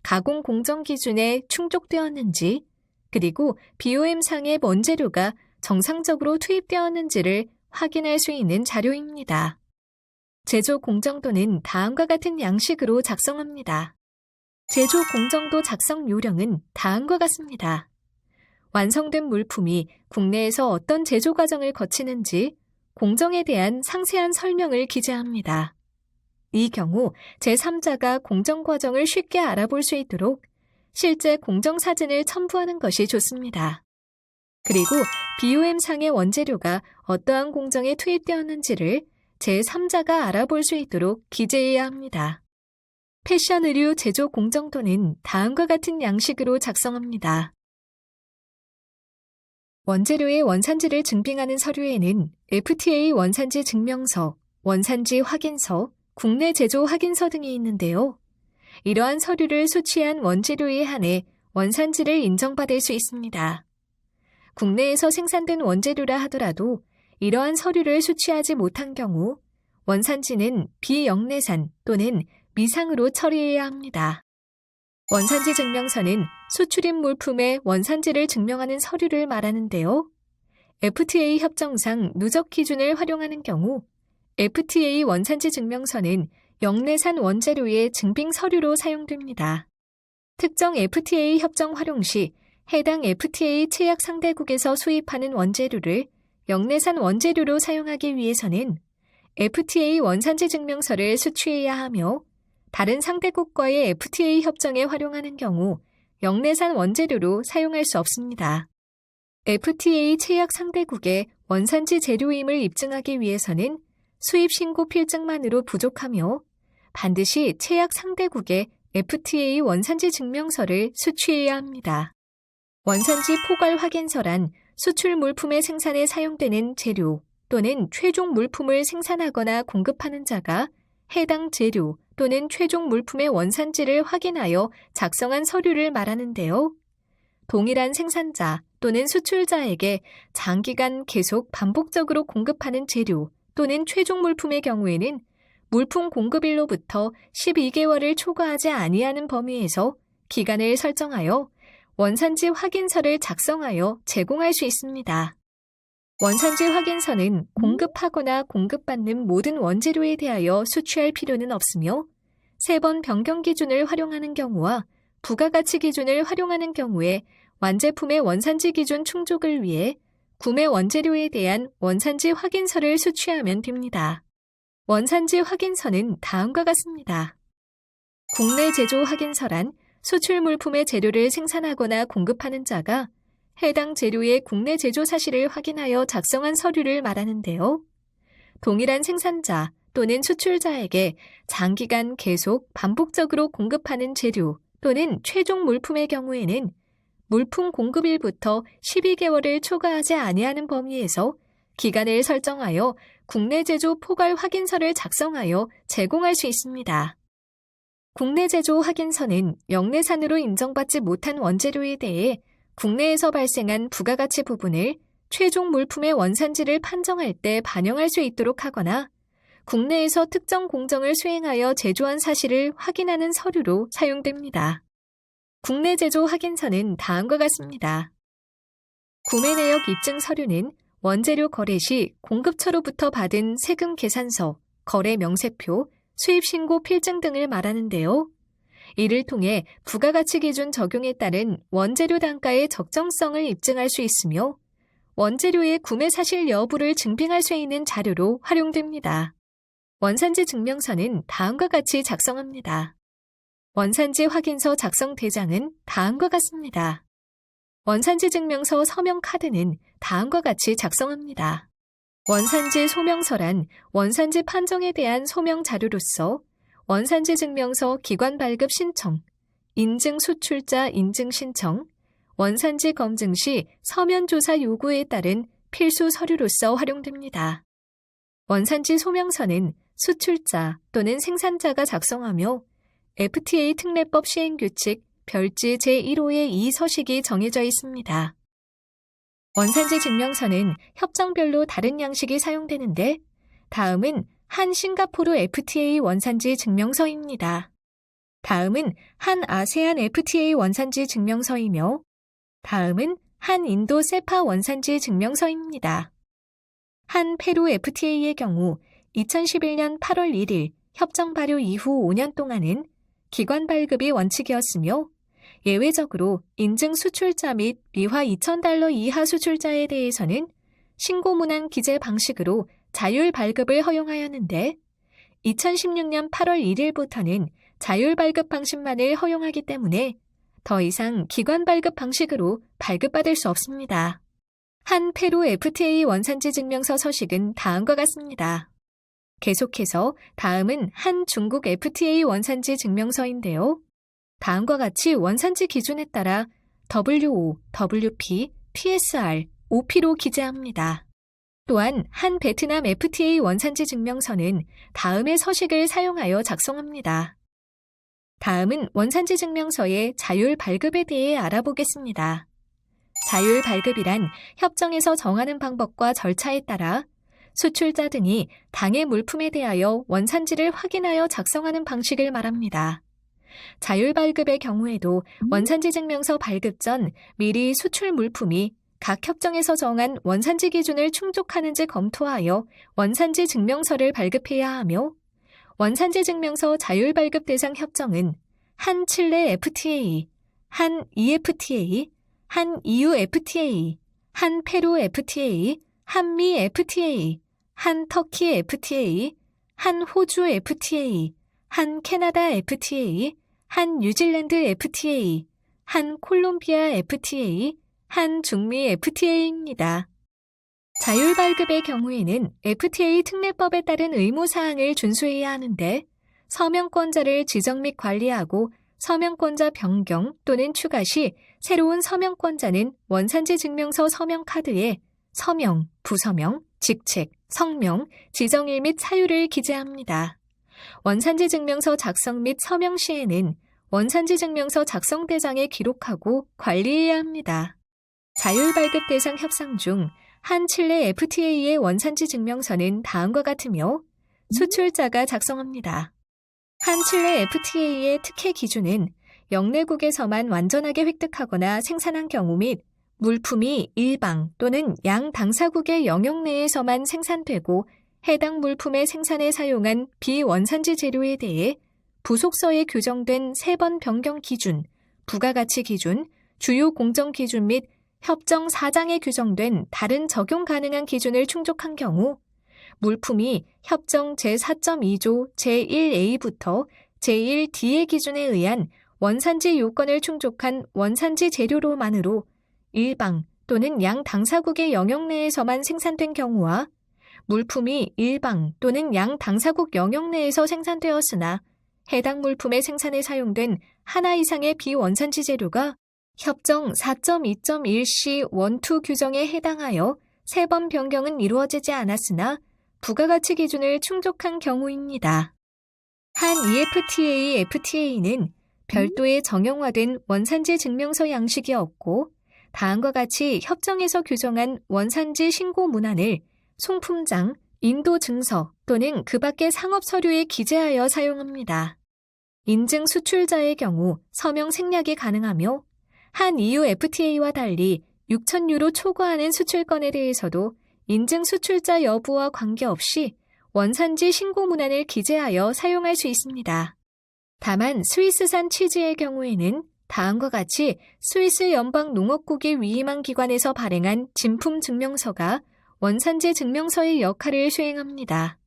가공 공정 기준에 충족되었는지, 그리고 BOM상의 원재료가 정상적으로 투입되었는지를 확인할 수 있는 자료입니다. 제조 공정도는 다음과 같은 양식으로 작성합니다. 제조 공정도 작성 요령은 다음과 같습니다. 완성된 물품이 국내에서 어떤 제조 과정을 거치는지 공정에 대한 상세한 설명을 기재합니다. 이 경우 제3자가 공정 과정을 쉽게 알아볼 수 있도록 실제 공정 사진을 첨부하는 것이 좋습니다. 그리고 BOM상의 원재료가 어떠한 공정에 투입되었는지를 제3자가 알아볼 수 있도록 기재해야 합니다. 패션 의류 제조 공정도는 다음과 같은 양식으로 작성합니다. 원재료의 원산지를 증빙하는 서류에는 FTA 원산지 증명서, 원산지 확인서, 국내 제조 확인서 등이 있는데요. 이러한 서류를 수취한 원재료에 한해 원산지를 인정받을 수 있습니다. 국내에서 생산된 원재료라 하더라도 이러한 서류를 수취하지 못한 경우 원산지는 비영내산 또는 미상으로 처리해야 합니다. 원산지 증명서는 수출입 물품의 원산지를 증명하는 서류를 말하는데요. FTA 협정상 누적 기준을 활용하는 경우 FTA 원산지 증명서는 영내산 원재료의 증빙 서류로 사용됩니다. 특정 FTA 협정 활용 시 해당 FTA 체약 상대국에서 수입하는 원재료를 영내산 원재료로 사용하기 위해서는 FTA 원산지 증명서를 수취해야 하며 다른 상대국과의 FTA 협정에 활용하는 경우 영내산 원재료로 사용할 수 없습니다. FTA 체약 상대국의 원산지 재료임을 입증하기 위해서는 수입 신고 필증만으로 부족하며 반드시 체약 상대국의 FTA 원산지 증명서를 수취해야 합니다. 원산지 포괄 확인서란 수출 물품의 생산에 사용되는 재료 또는 최종 물품을 생산하거나 공급하는 자가 해당 재료 또는 최종 물품의 원산지를 확인하여 작성한 서류를 말하는데요. 동일한 생산자 또는 수출자에게 장기간 계속 반복적으로 공급하는 재료 또는 최종 물품의 경우에는 물품 공급일로부터 12개월을 초과하지 아니하는 범위에서 기간을 설정하여 원산지 확인서를 작성하여 제공할 수 있습니다. 원산지 확인서는 공급하거나 공급받는 모든 원재료에 대하여 수취할 필요는 없으며 3번 변경 기준을 활용하는 경우와 부가가치 기준을 활용하는 경우에 완제품의 원산지 기준 충족을 위해 구매 원재료에 대한 원산지 확인서를 수취하면 됩니다. 원산지 확인서는 다음과 같습니다. 국내 제조 확인서란 수출 물품의 재료를 생산하거나 공급하는 자가 해당 재료의 국내 제조 사실을 확인하여 작성한 서류를 말하는데요. 동일한 생산자 또는 수출자에게 장기간 계속 반복적으로 공급하는 재료 또는 최종 물품의 경우에는 물품 공급일부터 12개월을 초과하지 아니하는 범위에서 기간을 설정하여 국내 제조 포괄 확인서를 작성하여 제공할 수 있습니다. 국내 제조 확인서는 영내산으로 인정받지 못한 원재료에 대해 국내에서 발생한 부가가치 부분을 최종 물품의 원산지를 판정할 때 반영할 수 있도록 하거나 국내에서 특정 공정을 수행하여 제조한 사실을 확인하는 서류로 사용됩니다. 국내 제조 확인서는 다음과 같습니다. 구매 내역 입증 서류는 원재료 거래 시 공급처로부터 받은 세금 계산서, 거래 명세표, 수입 신고 필증 등을 말하는데요. 이를 통해 부가가치 기준 적용에 따른 원재료 단가의 적정성을 입증할 수 있으며 원재료의 구매 사실 여부를 증빙할 수 있는 자료로 활용됩니다. 원산지 증명서는 다음과 같이 작성합니다. 원산지 확인서 작성 대장은 다음과 같습니다. 원산지 증명서 서명 카드는 다음과 같이 작성합니다. 원산지 소명서란 원산지 판정에 대한 소명 자료로서 원산지 증명서 기관 발급 신청, 인증 수출자 인증 신청, 원산지 검증 시 서면 조사 요구에 따른 필수 서류로서 활용됩니다. 원산지 소명서는 수출자 또는 생산자가 작성하며 FTA 특례법 시행규칙 별지 제1호의 2 서식이 정해져 있습니다. 원산지 증명서는 협정별로 다른 양식이 사용되는데 다음은 한 싱가포르 FTA 원산지 증명서입니다. 다음은 한 아세안 FTA 원산지 증명서이며 다음은 한 인도 세파 원산지 증명서입니다. 한 페루 FTA의 경우 2011년 8월 1일 협정 발효 이후 5년 동안은 기관 발급이 원칙이었으며 예외적으로 인증 수출자 및 미화 $2,000 이하 수출자에 대해서는 신고 문안 기재 방식으로 자율 발급을 허용하였는데 2016년 8월 1일부터는 자율 발급 방식만을 허용하기 때문에 더 이상 기관 발급 방식으로 발급받을 수 없습니다. 한 페루 FTA 원산지 증명서 서식은 다음과 같습니다. 계속해서 다음은 한 중국 FTA 원산지 증명서인데요. 다음과 같이 원산지 기준에 따라 WO, WP, PSR, OP로 기재합니다. 또한 한 베트남 FTA 원산지 증명서는 다음의 서식을 사용하여 작성합니다. 다음은 원산지 증명서의 자율 발급에 대해 알아보겠습니다. 자율 발급이란 협정에서 정하는 방법과 절차에 따라 수출자 등이 당해 물품에 대하여 원산지를 확인하여 작성하는 방식을 말합니다. 자율 발급의 경우에도 원산지 증명서 발급 전 미리 수출 물품이 각 협정에서 정한 원산지 기준을 충족하는지 검토하여 원산지 증명서를 발급해야 하며 원산지 증명서 자율 발급 대상 협정은 한 칠레 FTA, 한 EFTA, 한 EU FTA, 한 페루 FTA, 한미 FTA, 한 터키 FTA, 한 호주 FTA, 한 캐나다 FTA, 한 뉴질랜드 FTA, 한 콜롬비아 FTA, 한 중미 FTA입니다. 자율발급의 경우에는 FTA 특례법에 따른 의무사항을 준수해야 하는데 서명권자를 지정 및 관리하고 서명권자 변경 또는 추가 시 새로운 서명권자는 원산지 증명서 서명카드에 서명, 부서명, 직책, 성명, 지정일 및 사유를 기재합니다. 원산지 증명서 작성 및 서명 시에는 원산지 증명서 작성 대장에 기록하고 관리해야 합니다. 자율발급 대상 협상 중 한 칠레 FTA의 원산지 증명서는 다음과 같으며 수출자가 작성합니다. 한 칠레 FTA의 특혜 기준은 영내국에서만 완전하게 획득하거나 생산한 경우 및 물품이 일방 또는 양 당사국의 영역 내에서만 생산되고 해당 물품의 생산에 사용한 비원산지 재료에 대해 부속서에 규정된 3번 변경 기준, 부가가치 기준, 주요 공정 기준 및 협정 4장에 규정된 다른 적용 가능한 기준을 충족한 경우 물품이 협정 제4.2조 제1A부터 제1D의 기준에 의한 원산지 요건을 충족한 원산지 재료로만으로 일방 또는 양 당사국의 영역 내에서만 생산된 경우와 물품이 일방 또는 양 당사국 영역 내에서 생산되었으나 해당 물품의 생산에 사용된 하나 이상의 비원산지 재료가 협정 4.2.1C 원투 규정에 해당하여 3번 변경은 이루어지지 않았으나 부가가치 기준을 충족한 경우입니다. 한 EFTA, FTA는 별도의 정형화된 원산지 증명서 양식이 없고 다음과 같이 협정에서 규정한 원산지 신고 문안을 송품장, 인도 증서 또는 그 밖의 상업 서류에 기재하여 사용합니다. 인증 수출자의 경우 서명 생략이 가능하며 한 EU FTA와 달리 6,000유로 초과하는 수출건에 대해서도 인증 수출자 여부와 관계없이 원산지 신고 문안을 기재하여 사용할 수 있습니다. 다만 스위스산 치즈의 경우에는 다음과 같이 스위스 연방농업국이 위임한 기관에서 발행한 진품 증명서가 원산지 증명서의 역할을 수행합니다.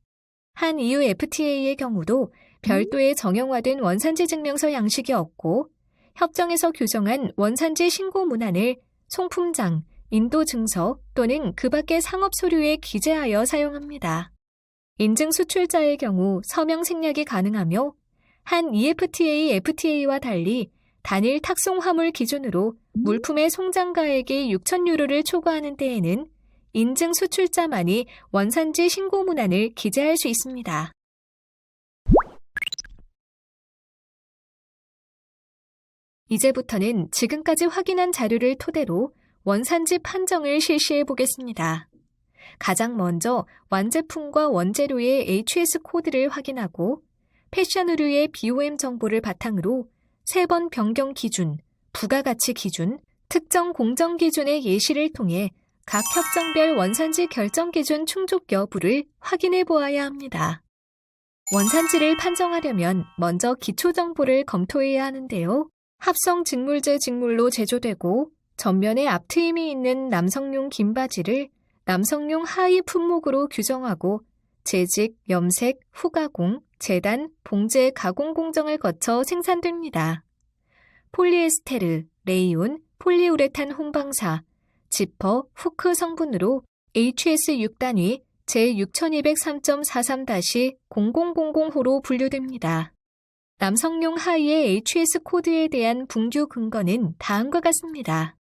한 EU FTA의 경우도 별도의 정형화된 원산지 증명서 양식이 없고 협정에서 규정한 원산지 신고 문안을 송품장, 인도 증서 또는 그 밖의 상업 서류에 기재하여 사용합니다. 인증 수출자의 경우 서명 생략이 가능하며 한 EFTA, FTA와 달리 단일 탁송 화물 기준으로 물품의 송장가액이 6,000유로를 초과하는 때에는 인증 수출자만이 원산지 신고 문안을 기재할 수 있습니다. 이제부터는 지금까지 확인한 자료를 토대로 원산지 판정을 실시해 보겠습니다. 가장 먼저 완제품과 원재료의 HS 코드를 확인하고 패션 의류의 BOM 정보를 바탕으로 3번 변경 기준, 부가가치 기준, 특정 공정 기준의 예시를 통해 각 협정별 원산지 결정 기준 충족 여부를 확인해 보아야 합니다. 원산지를 판정하려면 먼저 기초 정보를 검토해야 하는데요. 합성 직물제 직물로 제조되고 전면에 앞트임이 있는 남성용 긴 바지를 남성용 하의 품목으로 규정하고 재직, 염색, 후가공, 재단, 봉제 가공 공정을 거쳐 생산됩니다. 폴리에스테르, 레이온, 폴리우레탄 혼방사, 지퍼, 후크 성분으로 HS 6단위 제6203.43-0000호로 분류됩니다. 남성용 하의의 HS 코드에 대한 분류 근거는 다음과 같습니다.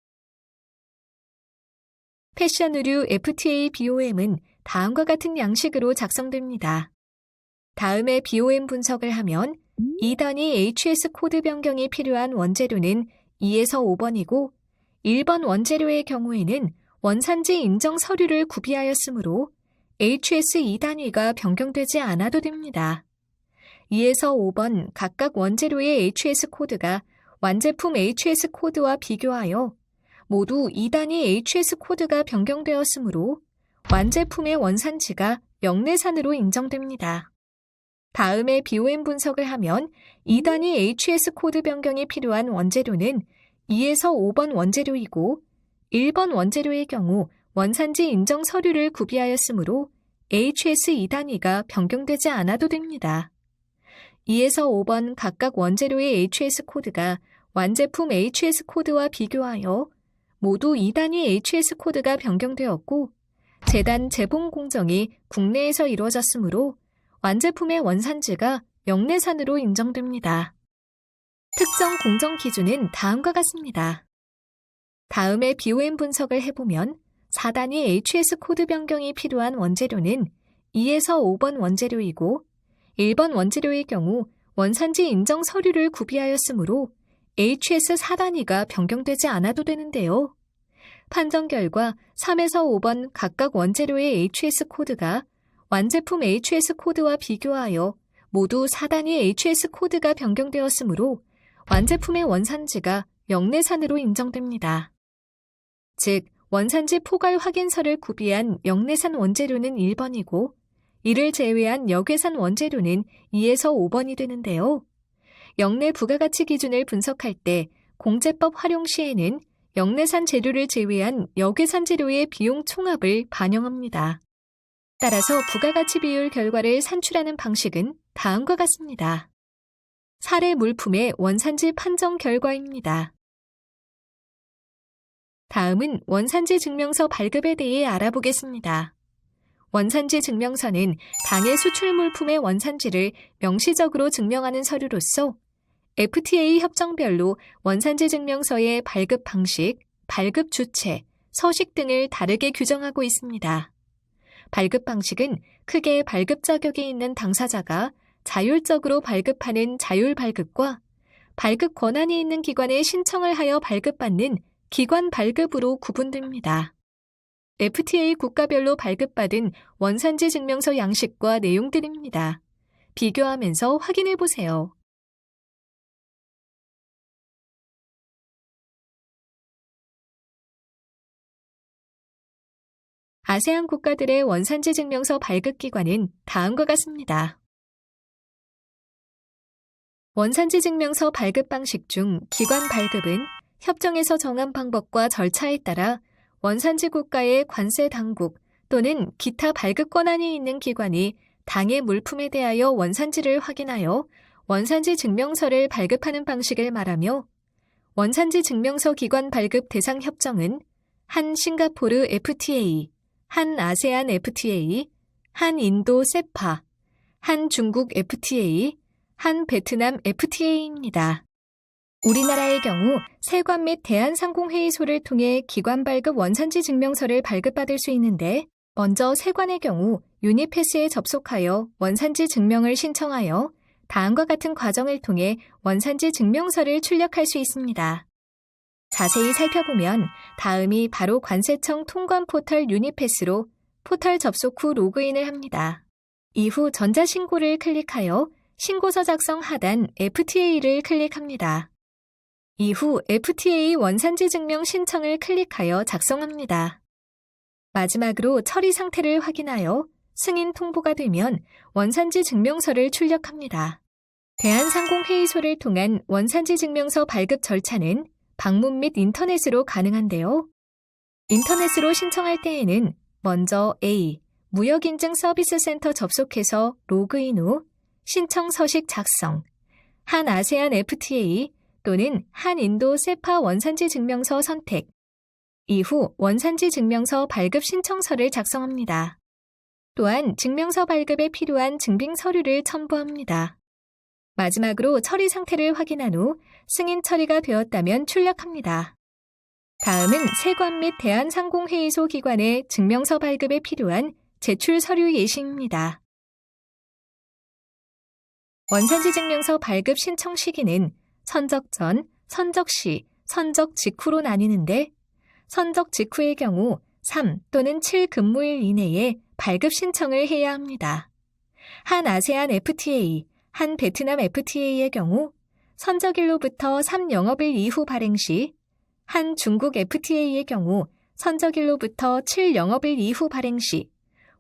패션 의류 FTA BOM은 다음과 같은 양식으로 작성됩니다. 다음에 BOM 분석을 하면 2단위 HS 코드 변경이 필요한 원재료는 2에서 5번이고 1번 원재료의 경우에는 원산지 인정 서류를 구비하였으므로 HS 2단위가 변경되지 않아도 됩니다. 2에서 5번 각각 원재료의 HS 코드가 완제품 HS 코드와 비교하여 모두 2단위 HS 코드가 변경되었으므로 완제품의 원산지가 영내산으로 인정됩니다. 다음에 BOM 분석을 하면 2단위 HS 코드 변경이 필요한 원재료는 2에서 5번 원재료이고 1번 원재료의 경우 원산지 인정 서류를 구비하였으므로 HS2 단위가 변경되지 않아도 됩니다. 2에서 5번 각각 원재료의 HS 코드가 완제품 HS 코드와 비교하여 모두 2단위 HS 코드가 변경되었고 재단 재봉 공정이 국내에서 이루어졌으므로 완제품의 원산지가 영내산으로 인정됩니다. 특정 공정 기준은 다음과 같습니다. 다음에 BOM 분석을 해보면 4단위 HS 코드 변경이 필요한 원재료는 2에서 5번 원재료이고 1번 원재료의 경우 원산지 인정 서류를 구비하였으므로 HS 4단위가 변경되지 않아도 되는데요. 판정 결과 3에서 5번 각각 원재료의 HS 코드가 완제품 HS 코드와 비교하여 모두 4단위 HS 코드가 변경되었으므로 완제품의 원산지가 영내산으로 인정됩니다. 즉, 원산지 포괄 확인서를 구비한 영내산 원재료는 1번이고 이를 제외한 역외산 원재료는 2에서 5번이 되는데요. 영내 부가가치 기준을 분석할 때 공제법 활용 시에는 영내산 재료를 제외한 역외산 재료의 비용 총합을 반영합니다. 따라서 부가가치 비율 결과를 산출하는 방식은 다음과 같습니다. 사례 물품의 원산지 판정 결과입니다. 다음은 원산지 증명서 발급에 대해 알아보겠습니다. 원산지 증명서는 당해 수출 물품의 원산지를 명시적으로 증명하는 서류로서 FTA 협정별로 원산지 증명서의 발급 방식, 발급 주체, 서식 등을 다르게 규정하고 있습니다. 발급 방식은 크게 발급 자격이 있는 당사자가 자율적으로 발급하는 자율 발급과 발급 권한이 있는 기관에 신청을 하여 발급받는 기관 발급으로 구분됩니다. FTA 국가별로 발급받은 원산지 증명서 양식과 내용들입니다. 비교하면서 확인해 보세요. 아세안 국가들의 원산지 증명서 발급 기관은 다음과 같습니다. 원산지 증명서 발급 방식 중 기관 발급은 협정에서 정한 방법과 절차에 따라 원산지 국가의 관세 당국 또는 기타 발급 권한이 있는 기관이 당해 물품에 대하여 원산지를 확인하여 원산지 증명서를 발급하는 방식을 말하며 원산지 증명서 기관 발급 대상 협정은 한 싱가포르 FTA, 한 아세안 FTA, 한 인도 세파, 한 중국 FTA, 한 베트남 FTA입니다. 우리나라의 경우 세관 및 대한상공회의소를 통해 기관 발급 원산지 증명서를 발급받을 수 있는데 먼저 세관의 경우 유니패스에 접속하여 원산지 증명을 신청하여 다음과 같은 과정을 통해 원산지 증명서를 출력할 수 있습니다. 자세히 살펴보면 다음이 바로 관세청 통관 포털 유니패스로 포털 접속 후 로그인을 합니다. 이후 전자신고를 클릭하여 신고서 작성 하단 FTA를 클릭합니다. 이후 FTA 원산지 증명 신청을 클릭하여 작성합니다. 마지막으로 처리 상태를 확인하여 승인 통보가 되면 원산지 증명서를 출력합니다. 대한상공회의소를 통한 원산지 증명서 발급 절차는 방문 및 인터넷으로 가능한데요. 인터넷으로 신청할 때에는 먼저 A. 무역인증 서비스 센터 접속해서 로그인 후 신청 서식 작성, 한 아세안 FTA 또는 한 인도 세파 원산지 증명서 선택, 이후 원산지 증명서 발급 신청서를 작성합니다. 또한 증명서 발급에 필요한 증빙 서류를 첨부합니다. 마지막으로 처리 상태를 확인한 후 승인 처리가 되었다면 출력합니다. 다음은 세관 및 대한상공회의소 기관의 증명서 발급에 필요한 제출 서류 예시입니다. 원산지 증명서 발급 신청 시기는 선적 전, 선적 시, 선적 직후로 나뉘는데 선적 직후의 경우 3 또는 7 근무일 이내에 발급 신청을 해야 합니다. 한 아세안 FTA, 한 베트남 FTA의 경우 선적일로부터 3영업일 이후 발행 시, 한 중국 FTA의 경우 선적일로부터 7영업일 이후 발행 시,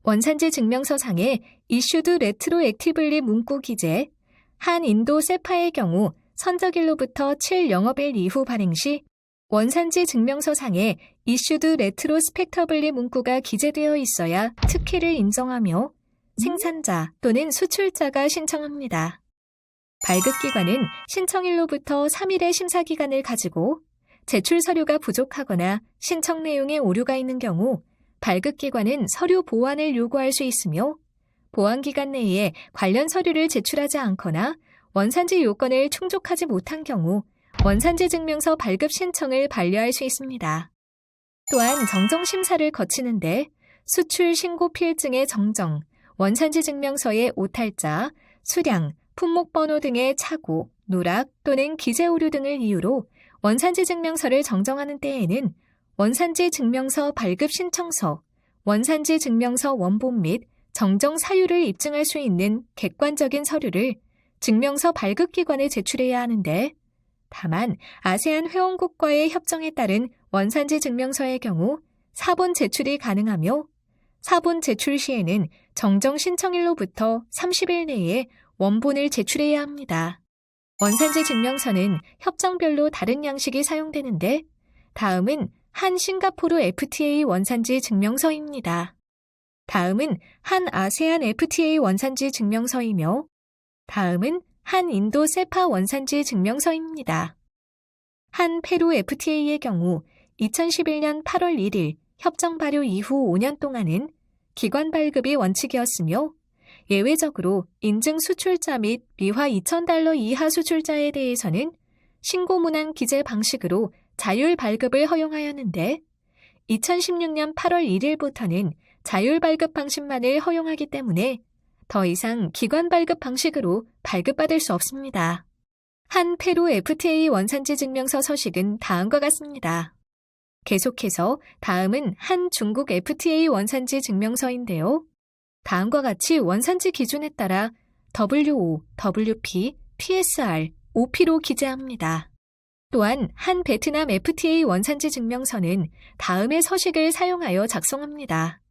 원산지 증명서상에 이슈드 레트로액티블리 문구 기재, 한 인도 세파의 경우 선적일로부터 7영업일 이후 발행 시, 원산지 증명서상에 issued retrospectively 문구가 기재되어 있어야 특혜를 인정하며 생산자 또는 수출자가 신청합니다. 발급기관은 신청일로부터 3일의 심사기간을 가지고 제출 서류가 부족하거나 신청 내용에 오류가 있는 경우 발급기관은 서류 보완을 요구할 수 있으며 보완기간 내에 관련 서류를 제출하지 않거나 원산지 요건을 충족하지 못한 경우 원산지 증명서 발급 신청을 반려할 수 있습니다. 또한 정정심사를 거치는데 수출 신고 필증의 정정, 원산지 증명서의 오탈자, 수량, 품목번호 등의 착오, 누락 또는 기재 오류 등을 이유로 원산지 증명서를 정정하는 때에는 원산지 증명서 발급 신청서, 원산지 증명서 원본 및 정정 사유를 입증할 수 있는 객관적인 서류를 증명서 발급기관에 제출해야 하는데 다만 아세안 회원국과의 협정에 따른 원산지 증명서의 경우 사본 제출이 가능하며 사본 제출 시에는 정정 신청일로부터 30일 내에 원본을 제출해야 합니다. 원산지 증명서는 협정별로 다른 양식이 사용되는데 다음은 한 싱가포르 FTA 원산지 증명서입니다. 다음은 한 아세안 FTA 원산지 증명서이며 다음은 한 인도 세파 원산지 증명서입니다. 한 페루 FTA의 경우 2011년 8월 1일 협정 발효 이후 5년 동안은 기관 발급이 원칙이었으며 예외적으로 인증 수출자 및 미화 $2,000 이하 수출자에 대해서는 신고 문항 기재 방식으로 자율 발급을 허용하였는데 2016년 8월 1일부터는 자율 발급 방식만을 허용하기 때문에 더 이상 기관 발급 방식으로 발급받을 수 없습니다. 한 페루 FTA 원산지 증명서 서식은 다음과 같습니다. 계속해서 다음은 한 중국 FTA 원산지 증명서인데요. 다음과 같이 원산지 기준에 따라 WO, WP, PSR, OP로 기재합니다. 또한 한 베트남 FTA 원산지 증명서는 다음의 서식을 사용하여 작성합니다.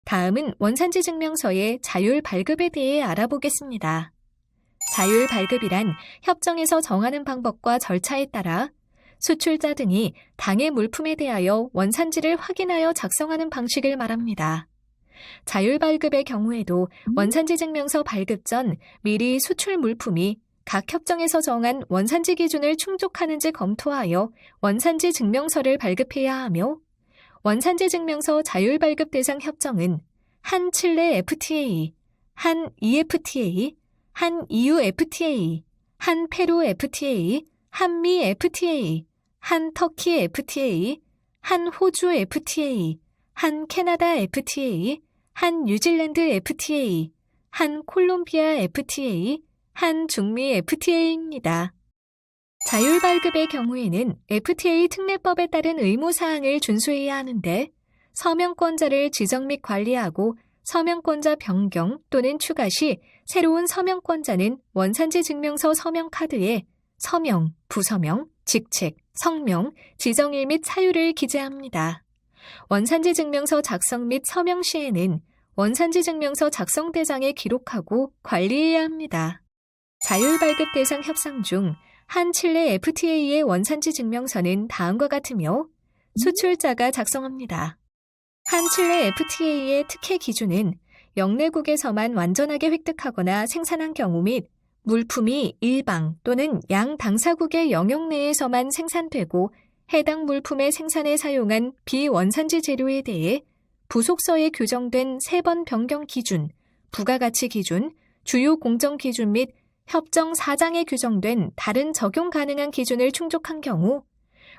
다음은 원산지 증명서의 자율 발급에 대해 알아보겠습니다. 자율 발급이란 협정에서 정하는 방법과 절차에 따라 수출자 등이 당해 물품에 대하여 원산지를 확인하여 작성하는 방식을 말합니다. 자율 발급의 경우에도 원산지 증명서 발급 전 미리 수출 물품이 각 협정에서 정한 원산지 기준을 충족하는지 검토하여 원산지 증명서를 발급해야 하며 원산지 증명서 자율 발급 대상 협정은 한 칠레 FTA, 한 EFTA, 한 EU FTA, 한 페루 FTA, 한미 FTA, 한 터키 FTA, 한 호주 FTA, 한 캐나다 FTA, 한 뉴질랜드 FTA, 한 콜롬비아 FTA, 한 중미 FTA입니다. 자율 발급의 경우에는 FTA 특례법에 따른 의무사항을 준수해야 하는데 서명권자를 지정 및 관리하고 서명권자 변경 또는 추가 시 새로운 서명권자는 원산지 증명서 서명 카드에 서명, 부서명, 직책, 성명, 지정일 및 사유를 기재합니다. 원산지 증명서 작성 및 서명 시에는 원산지 증명서 작성 대장에 기록하고 관리해야 합니다. 자율 발급 대상 협상 중 한 칠레 FTA의 원산지 증명서는 다음과 같으며 수출자가 작성합니다. 한 칠레 FTA의 특혜 기준은 영내국에서만 완전하게 획득하거나 생산한 경우 및 물품이 일방 또는 양 당사국의 영역 내에서만 생산되고 해당 물품의 생산에 사용한 비원산지 재료에 대해 부속서에 규정된 3번 변경 기준, 부가가치 기준, 주요 공정 기준 및 협정 4장에 규정된 다른 적용 가능한 기준을 충족한 경우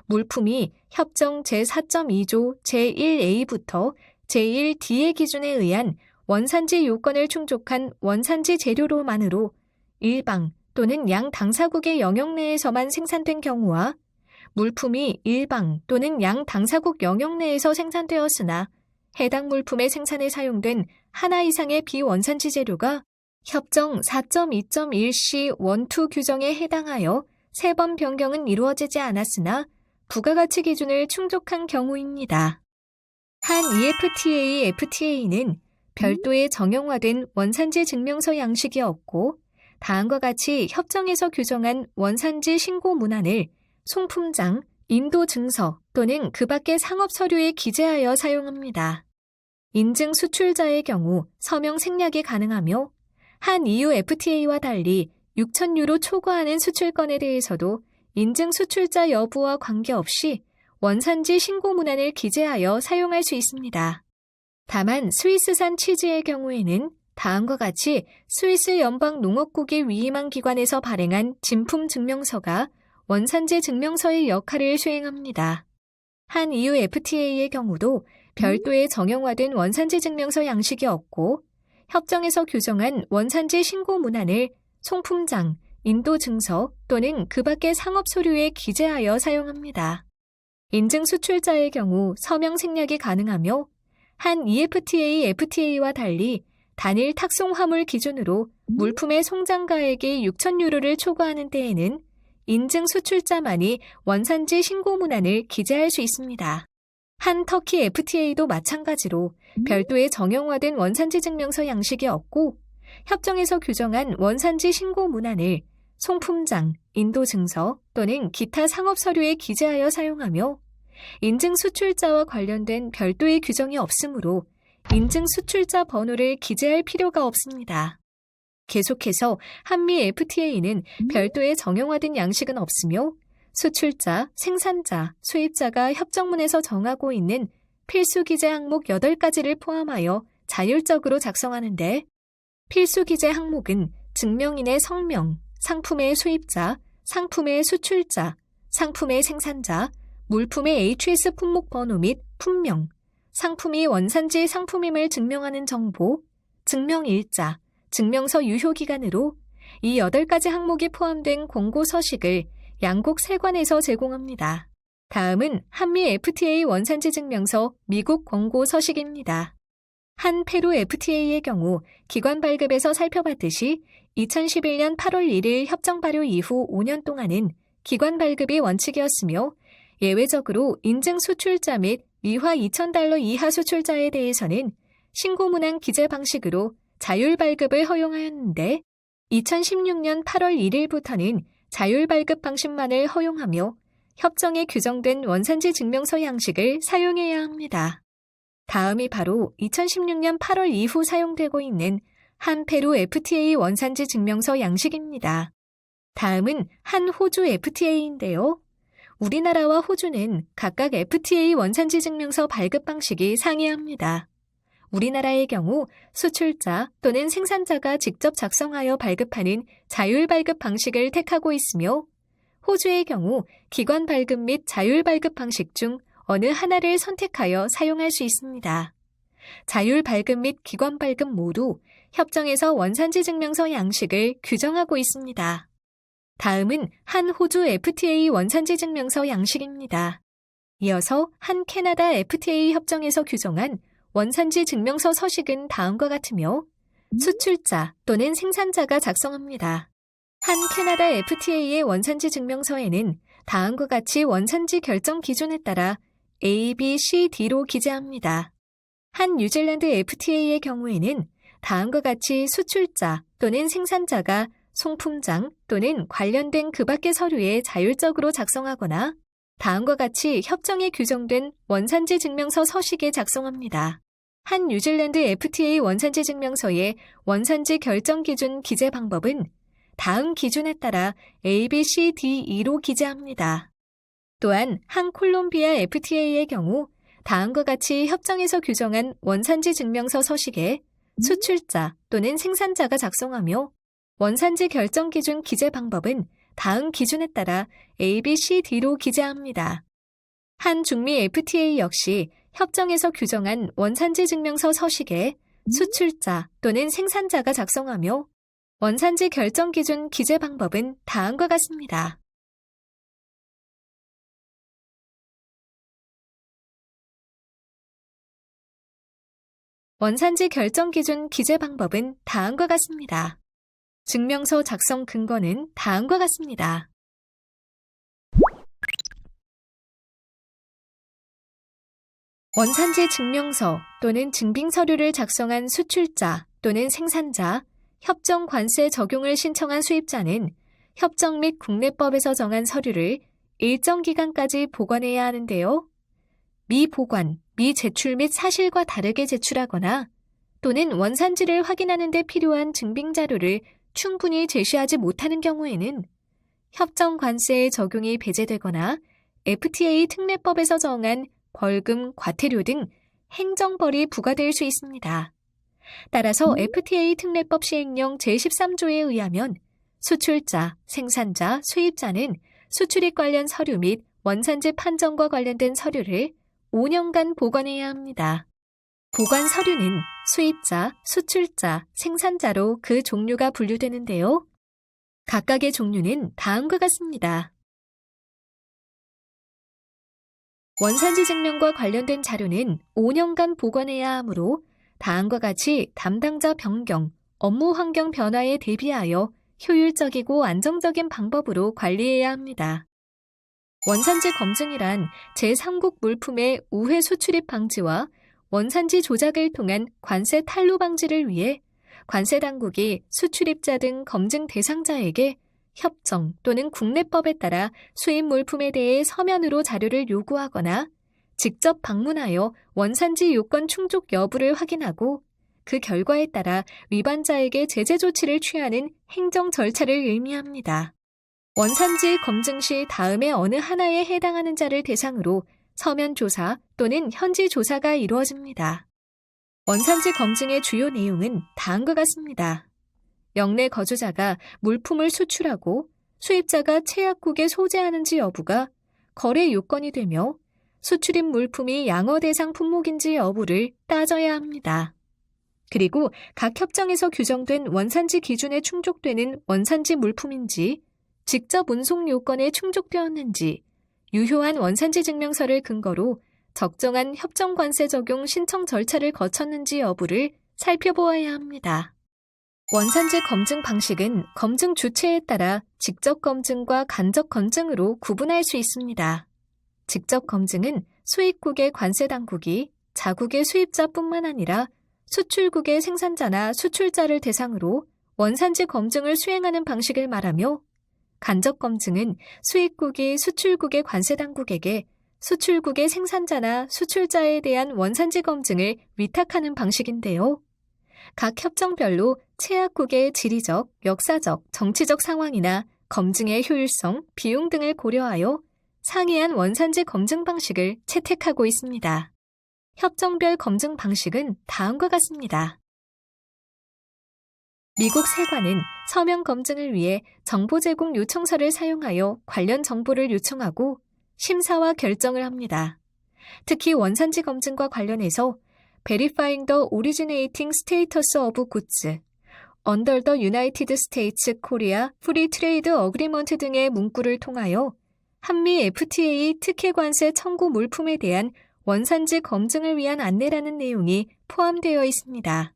물품이 협정 제4.2조 제1A부터 제1D의 기준에 의한 원산지 요건을 충족한 원산지 재료로만으로 일방 또는 양 당사국의 영역 내에서만 생산된 경우와 물품이 일방 또는 양 당사국 영역 내에서 생산되었으나 해당 물품의 생산에 사용된 하나 이상의 비원산지 재료가 협정 4.2.1C 원투 규정에 해당하여 3번 변경은 이루어지지 않았으나 부가가치 기준을 충족한 경우입니다. 한 EFTA, FTA는 별도의 정형화된 원산지 증명서 양식이 없고 다음과 같이 협정에서 규정한 원산지 신고 문안을 송품장, 인도 증서 또는 그 밖의 상업 서류에 기재하여 사용합니다. 인증 수출자의 경우 서명 생략이 가능하며 한 EU FTA와 달리 6,000유로 초과하는 수출건에 대해서도 인증 수출자 여부와 관계없이 원산지 신고 문안을 기재하여 사용할 수 있습니다. 다만 스위스산 치즈의 경우에는 다음과 같이 스위스 연방농업국이 위임한 기관에서 발행한 진품 증명서가 원산지 증명서의 역할을 수행합니다. 한 EU FTA의 경우도 별도의 정형화된 원산지 증명서 양식이 없고 협정에서 규정한 원산지 신고 문안을 송품장, 인도 증서 또는 그 밖의 상업 서류에 기재하여 사용합니다. 인증 수출자의 경우 서명 생략이 가능하며 한 EFTA, FTA와 달리 단일 탁송 화물 기준으로 물품의 송장가액이 6,000유로를 초과하는 때에는 인증 수출자만이 원산지 신고 문안을 기재할 수 있습니다. 한 터키 FTA도 마찬가지로 별도의 정형화된 원산지 증명서 양식이 없고 협정에서 규정한 원산지 신고 문안을 송품장, 인도 증서 또는 기타 상업 서류에 기재하여 사용하며 인증 수출자와 관련된 별도의 규정이 없으므로 인증 수출자 번호를 기재할 필요가 없습니다. 계속해서 한미 FTA는 별도의 정형화된 양식은 없으며 수출자, 생산자, 수입자가 협정문에서 정하고 있는 필수 기재 항목 8가지를 포함하여 자율적으로 작성하는데 필수 기재 항목은 증명인의 성명, 상품의 수입자, 상품의 수출자, 상품의 생산자, 물품의 HS 품목 번호 및 품명, 상품이 원산지 상품임을 증명하는 정보, 증명일자, 증명서 유효기간으로 이 8가지 항목이 포함된 공고 서식을 양국 세관에서 제공합니다. 다음은 한미 FTA 원산지 증명서 미국 권고 서식입니다. 한 페루 FTA의 경우 기관 발급에서 살펴봤듯이 2011년 8월 1일 협정 발효 이후 5년 동안은 기관 발급이 원칙이었으며 예외적으로 인증 수출자 및 미화 $2,000 이하 수출자에 대해서는 신고 문안 기재 방식으로 자율 발급을 허용하였는데 2016년 8월 1일부터는 자율 발급 방식만을 허용하며 협정에 규정된 원산지 증명서 양식을 사용해야 합니다. 다음이 바로 2016년 8월 이후 사용되고 있는 한 페루 FTA 원산지 증명서 양식입니다. 다음은 한 호주 FTA인데요. 우리나라와 호주는 각각 FTA 원산지 증명서 발급 방식이 상이합니다. 우리나라의 경우 수출자 또는 생산자가 직접 작성하여 발급하는 자율 발급 방식을 택하고 있으며 호주의 경우 기관 발급 및 자율 발급 방식 중 어느 하나를 선택하여 사용할 수 있습니다. 자율 발급 및 기관 발급 모두 협정에서 원산지 증명서 양식을 규정하고 있습니다. 다음은 한 호주 FTA 원산지 증명서 양식입니다. 이어서 한 캐나다 FTA 협정에서 규정한 원산지 증명서 서식은 다음과 같으며 수출자 또는 생산자가 작성합니다. 한 캐나다 FTA의 원산지 증명서에는 다음과 같이 원산지 결정 기준에 따라 A, B, C, D로 기재합니다. 한 뉴질랜드 FTA의 경우에는 다음과 같이 수출자 또는 생산자가 송품장 또는 관련된 그 밖의 서류에 자율적으로 작성하거나 다음과 같이 협정에 규정된 원산지 증명서 서식에 작성합니다. 한 뉴질랜드 FTA 원산지 증명서의 원산지 결정 기준 기재 방법은 다음 기준에 따라 A, B, C, D, E로 기재합니다. 또한 한 콜롬비아 FTA의 경우 다음과 같이 협정에서 규정한 원산지 증명서 서식에 수출자 또는 생산자가 작성하며 원산지 결정 기준 기재 방법은 다음 기준에 따라 A, B, C, D로 기재합니다. 한 중미 FTA 역시 협정에서 규정한 원산지 증명서 서식에 수출자 또는 생산자가 작성하며 원산지 결정 기준 기재 방법은 다음과 같습니다. 원산지 결정 기준 기재 방법은 다음과 같습니다. 증명서 작성 근거는 다음과 같습니다. 원산지 증명서 또는 증빙 서류를 작성한 수출자 또는 생산자, 협정 관세 적용을 신청한 수입자는 협정 및 국내법에서 정한 서류를 일정 기간까지 보관해야 하는데요. 미보관, 미제출 및 사실과 다르게 제출하거나 또는 원산지를 확인하는 데 필요한 증빙 자료를 충분히 제시하지 못하는 경우에는 협정 관세의 적용이 배제되거나 FTA 특례법에서 정한 벌금, 과태료 등 행정벌이 부과될 수 있습니다. 따라서 FTA 특례법 시행령 제13조에 의하면 수출자, 생산자, 수입자는 수출입 관련 서류 및 원산지 판정과 관련된 서류를 5년간 보관해야 합니다. 보관 서류는 수입자, 수출자, 생산자로 그 종류가 분류되는데요. 각각의 종류는 다음과 같습니다. 원산지 증명과 관련된 자료는 5년간 보관해야 하므로 다음과 같이 담당자 변경, 업무 환경 변화에 대비하여 효율적이고 안정적인 방법으로 관리해야 합니다. 원산지 검증이란 제3국 물품의 우회 수출입 방지와 원산지 조작을 통한 관세 탈루 방지를 위해 관세 당국이 수출입자 등 검증 대상자에게 협정 또는 국내법에 따라 수입 물품에 대해 서면으로 자료를 요구하거나 직접 방문하여 원산지 요건 충족 여부를 확인하고 그 결과에 따라 위반자에게 제재 조치를 취하는 행정 절차를 의미합니다. 원산지 검증 시 다음의 어느 하나에 해당하는 자를 대상으로 서면 조사 또는 현지 조사가 이루어집니다. 원산지 검증의 주요 내용은 다음과 같습니다. 영내 거주자가 물품을 수출하고 수입자가 체약국에 소재하는지 여부가 거래 요건이 되며 수출입 물품이 양어 대상 품목인지 여부를 따져야 합니다. 그리고 각 협정에서 규정된 원산지 기준에 충족되는 원산지 물품인지 직접 운송 요건에 충족되었는지 유효한 원산지 증명서를 근거로 적정한 협정 관세 적용 신청 절차를 거쳤는지 여부를 살펴보아야 합니다. 원산지 검증 방식은 검증 주체에 따라 직접 검증과 간접 검증으로 구분할 수 있습니다. 직접 검증은 수입국의 관세 당국이 자국의 수입자뿐만 아니라 수출국의 생산자나 수출자를 대상으로 원산지 검증을 수행하는 방식을 말하며 간접 검증은 수입국이 수출국의 관세 당국에게 수출국의 생산자나 수출자에 대한 원산지 검증을 위탁하는 방식인데요. 각 협정별로 체약국의 지리적, 역사적, 정치적 상황이나 검증의 효율성, 비용 등을 고려하여 상이한 원산지 검증 방식을 채택하고 있습니다. 협정별 검증 방식은 다음과 같습니다. 미국 세관은 서면 검증을 위해 정보 제공 요청서를 사용하여 관련 정보를 요청하고 심사와 결정을 합니다. 특히 원산지 검증과 관련해서 Verifying the originating status of goods, Under the United States Korea Free Trade Agreement 등의 문구를 통하여 한미 FTA 특혜 관세 청구 물품에 대한 원산지 검증을 위한 안내라는 내용이 포함되어 있습니다.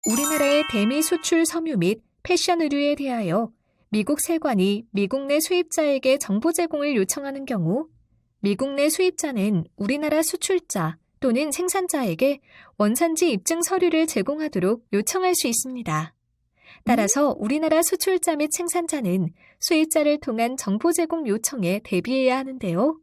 우리나라의 대미 수출 섬유 및 패션 의류에 대하여 미국 세관이 미국 내 수입자에게 정보 제공을 요청하는 경우 미국 내 수입자는 우리나라 수출자 또는 생산자에게 원산지 입증 서류를 제공하도록 요청할 수 있습니다. 따라서 우리나라 수출자 및 생산자는 수입자를 통한 정보 제공 요청에 대비해야 하는데요.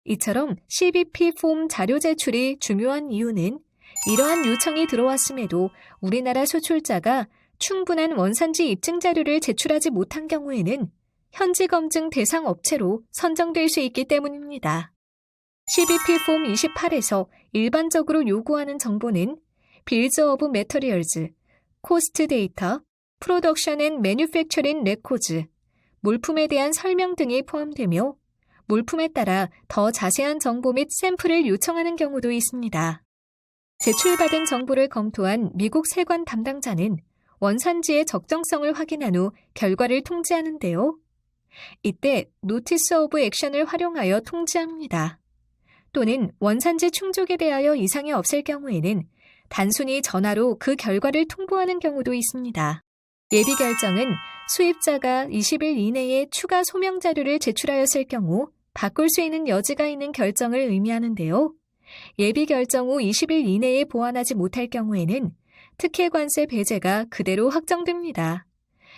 이처럼 CBP 폼 자료 제출이 중요한 이유는 이러한 요청이 들어왔음에도 우리나라 수출자가 충분한 원산지 입증 자료를 제출하지 못한 경우에는 현지 검증 대상 업체로 선정될 수 있기 때문입니다. CBP 폼 28에서 일반적으로 요구하는 정보는 Bills of Materials, Cost Data, Production and Manufacturing Records, 물품에 대한 설명 등이 포함되며 물품에 따라 더 자세한 정보 및 샘플을 요청하는 경우도 있습니다. 제출받은 정보를 검토한 미국 세관 담당자는 원산지의 적정성을 확인한 후 결과를 통지하는데요. 이때 노티스 오브 액션을 활용하여 통지합니다. 또는 원산지 충족에 대하여 이상이 없을 경우에는 단순히 전화로 그 결과를 통보하는 경우도 있습니다. 예비 결정은 수입자가 20일 이내에 추가 소명 자료를 제출하였을 경우 바꿀 수 있는 여지가 있는 결정을 의미하는데요. 예비 결정 후 20일 이내에 보완하지 못할 경우에는 특혜 관세 배제가 그대로 확정됩니다.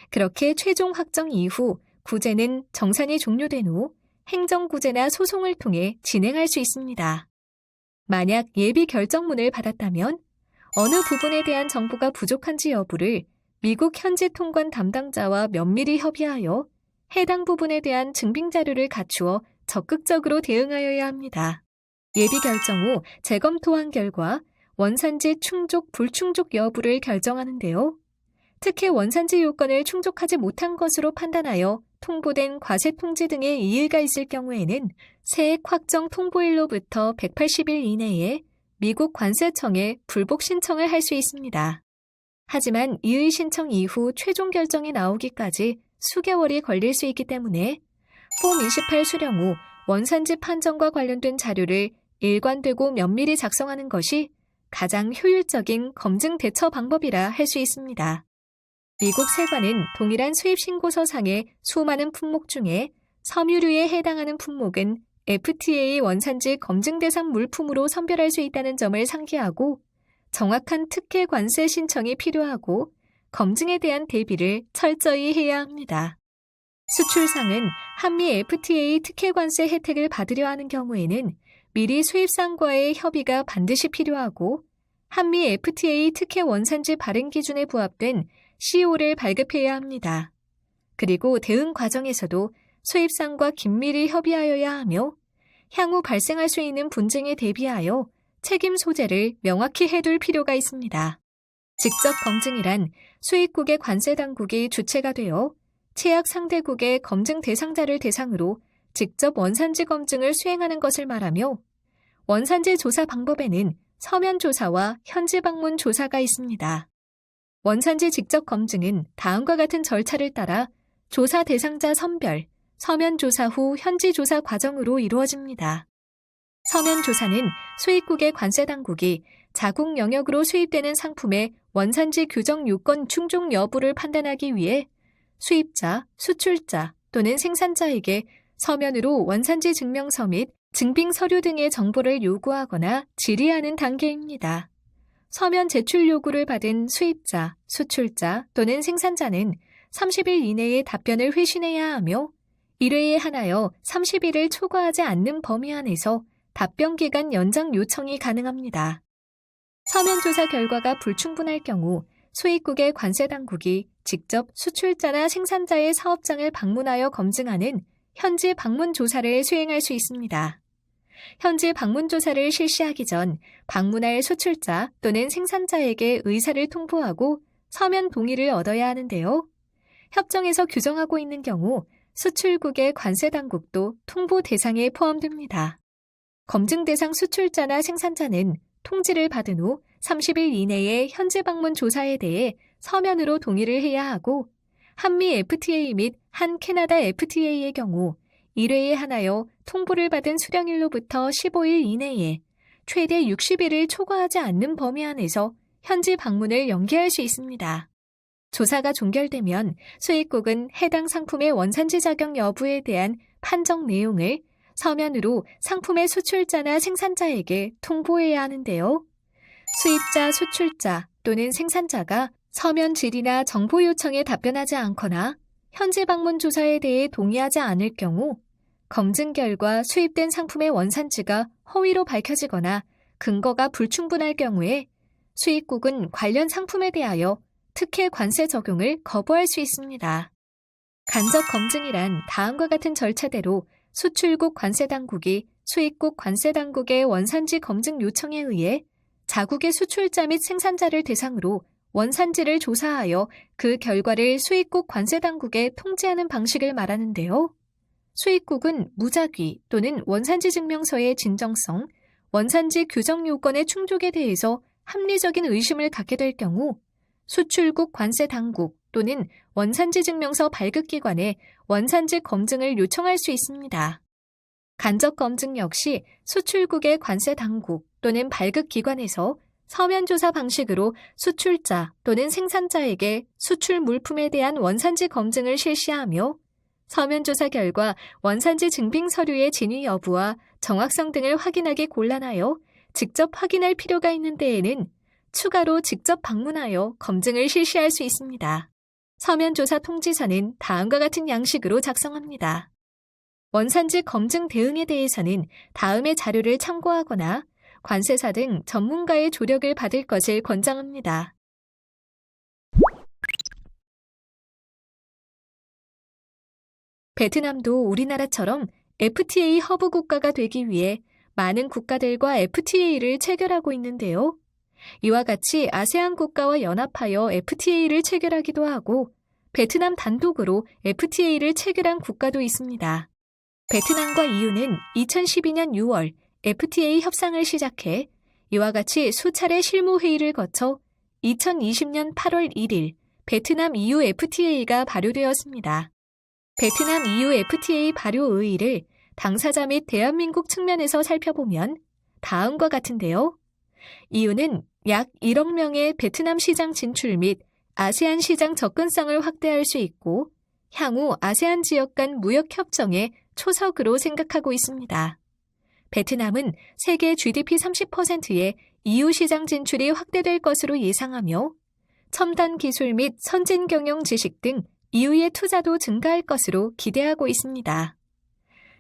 그렇게 최종 확정 이후 구제는 정산이 종료된 후 행정구제나 소송을 통해 진행할 수 있습니다. 만약 예비 결정문을 받았다면 어느 부분에 대한 정보가 부족한지 여부를 미국 현지 통관 담당자와 면밀히 협의하여 해당 부분에 대한 증빙 자료를 갖추어 적극적으로 대응하여야 합니다. 예비 결정 후 재검토한 결과 원산지 충족, 불충족 여부를 결정하는데요. 특혜 원산지 요건을 충족하지 못한 것으로 판단하여 통보된 과세 통지 등의 이의가 있을 경우에는 세액 확정 통보일로부터 180일 이내에 미국 관세청에 불복 신청을 할 수 있습니다. 하지만 이의 신청 이후 최종 결정이 나오기까지 수개월이 걸릴 수 있기 때문에 폼 28 수령 후 원산지 판정과 관련된 자료를 일관되고 면밀히 작성하는 것이 가장 효율적인 검증 대처 방법이라 할 수 있습니다. 미국 세관은 동일한 수입신고서상의 수많은 품목 중에 섬유류에 해당하는 품목은 FTA 원산지 검증 대상 물품으로 선별할 수 있다는 점을 상기하고 정확한 특혜 관세 신청이 필요하고 검증에 대한 대비를 철저히 해야 합니다. 수출상은 한미 FTA 특혜 관세 혜택을 받으려 하는 경우에는 미리 수입상과의 협의가 반드시 필요하고 한미 FTA 특혜 원산지 발행 기준에 부합된 CO를 발급해야 합니다. 그리고 대응 과정에서도 수입상과 긴밀히 협의하여야 하며 향후 발생할 수 있는 분쟁에 대비하여 책임 소재를 명확히 해둘 필요가 있습니다. 직접 검증이란 수입국의 관세당국이 주체가 되어 채약 상대국의 검증 대상자를 대상으로 직접 원산지 검증을 수행하는 것을 말하며 원산지 조사 방법에는 서면 조사와 현지 방문 조사가 있습니다. 원산지 직접 검증은 다음과 같은 절차를 따라 조사 대상자 선별, 서면 조사 후 현지 조사 과정으로 이루어집니다. 서면 조사는 수입국의 관세당국이 자국 영역으로 수입되는 상품의 원산지 규정 요건 충족 여부를 판단하기 위해 수입자, 수출자 또는 생산자에게 서면으로 원산지 증명서 및 증빙 서류 등의 정보를 요구하거나 질의하는 단계입니다. 서면 제출 요구를 받은 수입자, 수출자 또는 생산자는 30일 이내에 답변을 회신해야 하며 1회에 한하여 30일을 초과하지 않는 범위 안에서 답변 기간 연장 요청이 가능합니다. 서면 조사 결과가 불충분할 경우 수입국의 관세당국이 직접 수출자나 생산자의 사업장을 방문하여 검증하는 현지 방문 조사를 수행할 수 있습니다. 현지 방문 조사를 실시하기 전 방문할 수출자 또는 생산자에게 의사를 통보하고 서면 동의를 얻어야 하는데요. 협정에서 규정하고 있는 경우 수출국의 관세당국도 통보 대상에 포함됩니다. 검증 대상 수출자나 생산자는 통지를 받은 후 30일 이내에 현지 방문 조사에 대해 서면으로 동의를 해야 하고 한미 FTA 및 한 캐나다 FTA의 경우 1회에 한하여 통보를 받은 수령일로부터 15일 이내에 최대 60일을 초과하지 않는 범위 안에서 현지 방문을 연기할 수 있습니다. 조사가 종결되면 수입국은 해당 상품의 원산지 자격 여부에 대한 판정 내용을 서면으로 상품의 수출자나 생산자에게 통보해야 하는데요. 수입자, 수출자 또는 생산자가 서면 질의나 정보 요청에 답변하지 않거나 현지 방문 조사에 대해 동의하지 않을 경우 검증 결과 수입된 상품의 원산지가 허위로 밝혀지거나 근거가 불충분할 경우에 수입국은 관련 상품에 대하여 특혜 관세 적용을 거부할 수 있습니다. 간접 검증이란 다음과 같은 절차대로 수출국 관세당국이 수입국 관세당국의 원산지 검증 요청에 의해 자국의 수출자 및 생산자를 대상으로 원산지를 조사하여 그 결과를 수입국 관세당국에 통지하는 방식을 말하는데요. 수입국은 무작위 또는 원산지 증명서의 진정성, 원산지 규정 요건의 충족에 대해서 합리적인 의심을 갖게 될 경우 수출국 관세당국 또는 원산지 증명서 발급기관에 원산지 검증을 요청할 수 있습니다. 간접 검증 역시 수출국의 관세당국 또는 발급기관에서 서면조사 방식으로 수출자 또는 생산자에게 수출 물품에 대한 원산지 검증을 실시하며 서면조사 결과 원산지 증빙 서류의 진위 여부와 정확성 등을 확인하기 곤란하여 직접 확인할 필요가 있는 때에는 추가로 직접 방문하여 검증을 실시할 수 있습니다. 서면조사 통지서는 다음과 같은 양식으로 작성합니다. 원산지 검증 대응에 대해서는 다음의 자료를 참고하거나 관세사 등 전문가의 조력을 받을 것을 권장합니다. 베트남도 우리나라처럼 FTA 허브 국가가 되기 위해 많은 국가들과 FTA를 체결하고 있는데요. 이와 같이 아세안 국가와 연합하여 FTA를 체결하기도 하고 베트남 단독으로 FTA를 체결한 국가도 있습니다. 베트남과 EU는 2012년 6월 FTA 협상을 시작해 이와 같이 수차례 실무회의를 거쳐 2020년 8월 1일 베트남 EU FTA가 발효되었습니다. 베트남 EU FTA 발효 의의를 당사자 및 대한민국 측면에서 살펴보면 다음과 같은데요. EU는 약 1억 명의 베트남 시장 진출 및 아세안 시장 접근성을 확대할 수 있고 향후 아세안 지역 간 무역 협정의 초석으로 생각하고 있습니다. 베트남은 세계 GDP 30%의 EU 시장 진출이 확대될 것으로 예상하며 첨단 기술 및 선진 경영 지식 등 EU의 투자도 증가할 것으로 기대하고 있습니다.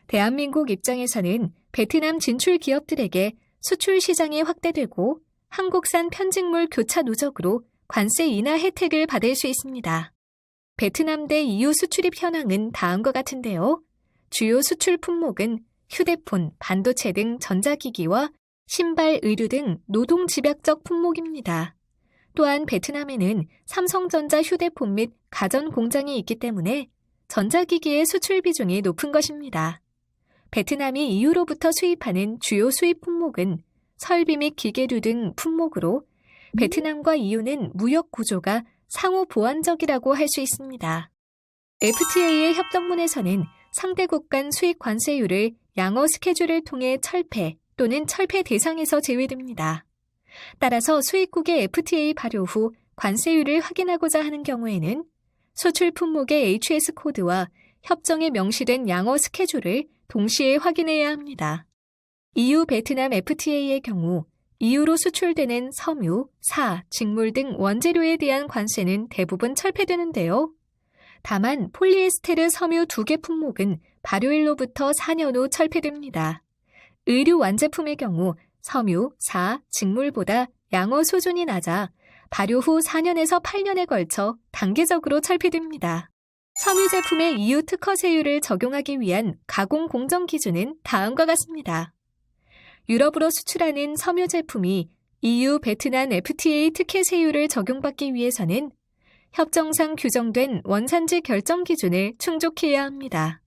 대한민국 입장에서는 베트남 진출 기업들에게 수출 시장이 확대되고 한국산 편직물 교차 누적으로 관세 인하 혜택을 받을 수 있습니다. 베트남 대 EU 수출입 현황은 다음과 같은데요. 주요 수출 품목은 휴대폰, 반도체 등 전자기기와 신발, 의류 등 노동 집약적 품목입니다. 또한 베트남에는 삼성전자 휴대폰 및 가전 공장이 있기 때문에 전자기기의 수출 비중이 높은 것입니다. 베트남이 EU로부터 수입하는 주요 수입 품목은 설비 및 기계류 등 품목으로 베트남과 EU는 무역 구조가 상호 보완적이라고 할 수 있습니다. FTA의 협정문에서는 상대국 간 수입 관세율을 양어 스케줄을 통해 철폐 또는 철폐 대상에서 제외됩니다. 따라서 수입국의 FTA 발효 후 관세율을 확인하고자 하는 경우에는 수출 품목의 HS 코드와 협정에 명시된 양어 스케줄을 동시에 확인해야 합니다. EU 베트남 FTA의 경우 EU로 수출되는 섬유, 사, 직물 등 원재료에 대한 관세는 대부분 철폐되는데요. 다만 폴리에스테르 섬유 2개 품목은 발효일로부터 4년 후 철폐됩니다. 의류 완제품의 경우 섬유, 사, 직물보다 양어 수준이 낮아 발효 후 4년에서 8년에 걸쳐 단계적으로 철폐됩니다. 섬유 제품의 EU 특허 세율을 적용하기 위한 가공 공정 기준은 다음과 같습니다. 유럽으로 수출하는 섬유 제품이 EU 베트남 FTA 특혜 세율을 적용받기 위해서는 협정상 규정된 원산지 결정 기준을 충족해야 합니다.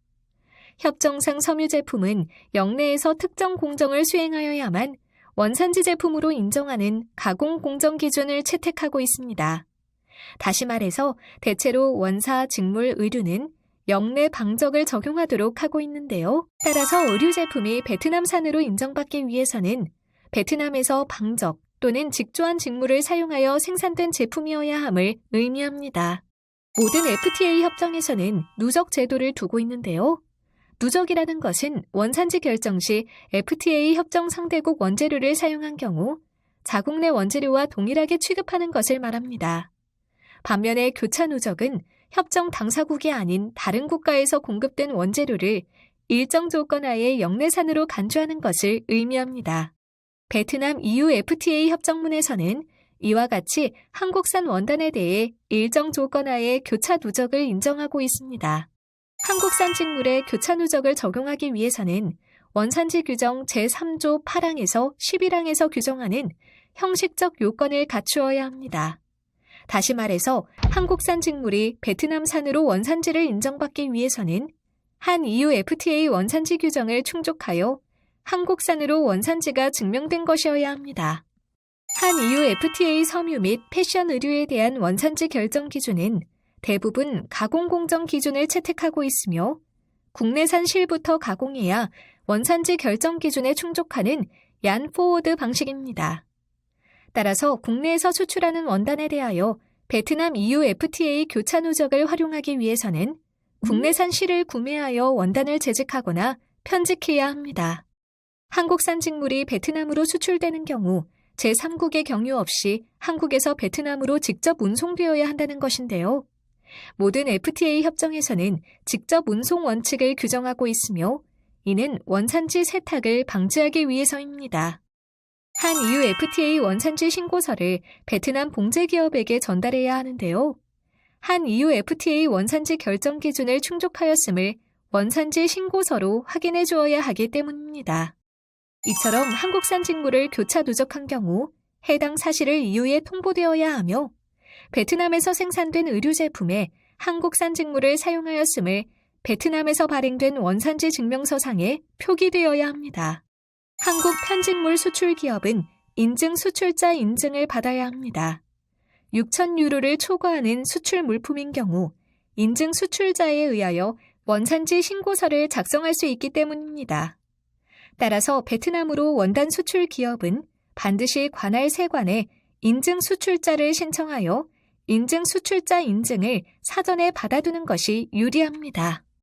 협정상 섬유 제품은 영내에서 특정 공정을 수행하여야만 원산지 제품으로 인정하는 가공 공정 기준을 채택하고 있습니다. 다시 말해서 대체로 원사, 직물, 의류는 영내 방적을 적용하도록 하고 있는데요. 따라서 의류 제품이 베트남산으로 인정받기 위해서는 베트남에서 방적 또는 직조한 직물을 사용하여 생산된 제품이어야 함을 의미합니다. 모든 FTA 협정에서는 누적 제도를 두고 있는데요. 누적이라는 것은 원산지 결정 시 FTA 협정 상대국 원재료를 사용한 경우 자국 내 원재료와 동일하게 취급하는 것을 말합니다. 반면에 교차 누적은 협정 당사국이 아닌 다른 국가에서 공급된 원재료를 일정 조건 하에 영내산으로 간주하는 것을 의미합니다. 베트남 EU FTA 협정문에서는 이와 같이 한국산 원단에 대해 일정 조건 하에 교차 누적을 인정하고 있습니다. 한국산 직물의 교차 누적을 적용하기 위해서는 원산지 규정 제3조 8항에서 11항에서 규정하는 형식적 요건을 갖추어야 합니다. 다시 말해서 한국산 직물이 베트남산으로 원산지를 인정받기 위해서는 한 EU FTA 원산지 규정을 충족하여 한국산으로 원산지가 증명된 것이어야 합니다. 한 EU FTA 섬유 및 패션 의류에 대한 원산지 결정 기준은 대부분 가공공정 기준을 채택하고 있으며 국내산 실부터 가공해야 원산지 결정 기준에 충족하는 얀 포워드 방식입니다. 따라서 국내에서 수출하는 원단에 대하여 베트남 EU FTA 교차 누적을 활용하기 위해서는 국내산 실을 구매하여 원단을 제작하거나 편직해야 합니다. 한국산 직물이 베트남으로 수출되는 경우 제3국의 경유 없이 한국에서 베트남으로 직접 운송되어야 한다는 것인데요. 모든 FTA 협정에서는 직접 운송 원칙을 규정하고 있으며 이는 원산지 세탁을 방지하기 위해서입니다. 한 EU FTA 원산지 신고서를 베트남 봉제기업에게 전달해야 하는데요. 한 EU FTA 원산지 결정 기준을 충족하였음을 원산지 신고서로 확인해 주어야 하기 때문입니다. 이처럼 한국산 직물을 교차 누적한 경우 해당 사실을 EU에 통보되어야 하며 베트남에서 생산된 의류 제품에 한국산 직물을 사용하였음을 베트남에서 발행된 원산지 증명서상에 표기되어야 합니다. 한국 편직물 수출 기업은 인증 수출자 인증을 받아야 합니다. 6,000유로를 초과하는 수출 물품인 경우 인증 수출자에 의하여 원산지 신고서를 작성할 수 있기 때문입니다. 따라서 베트남으로 원단 수출 기업은 반드시 관할 세관에 인증 수출자를 신청하여 인증 수출자 인증을 사전에 받아두는 것이 유리합니다.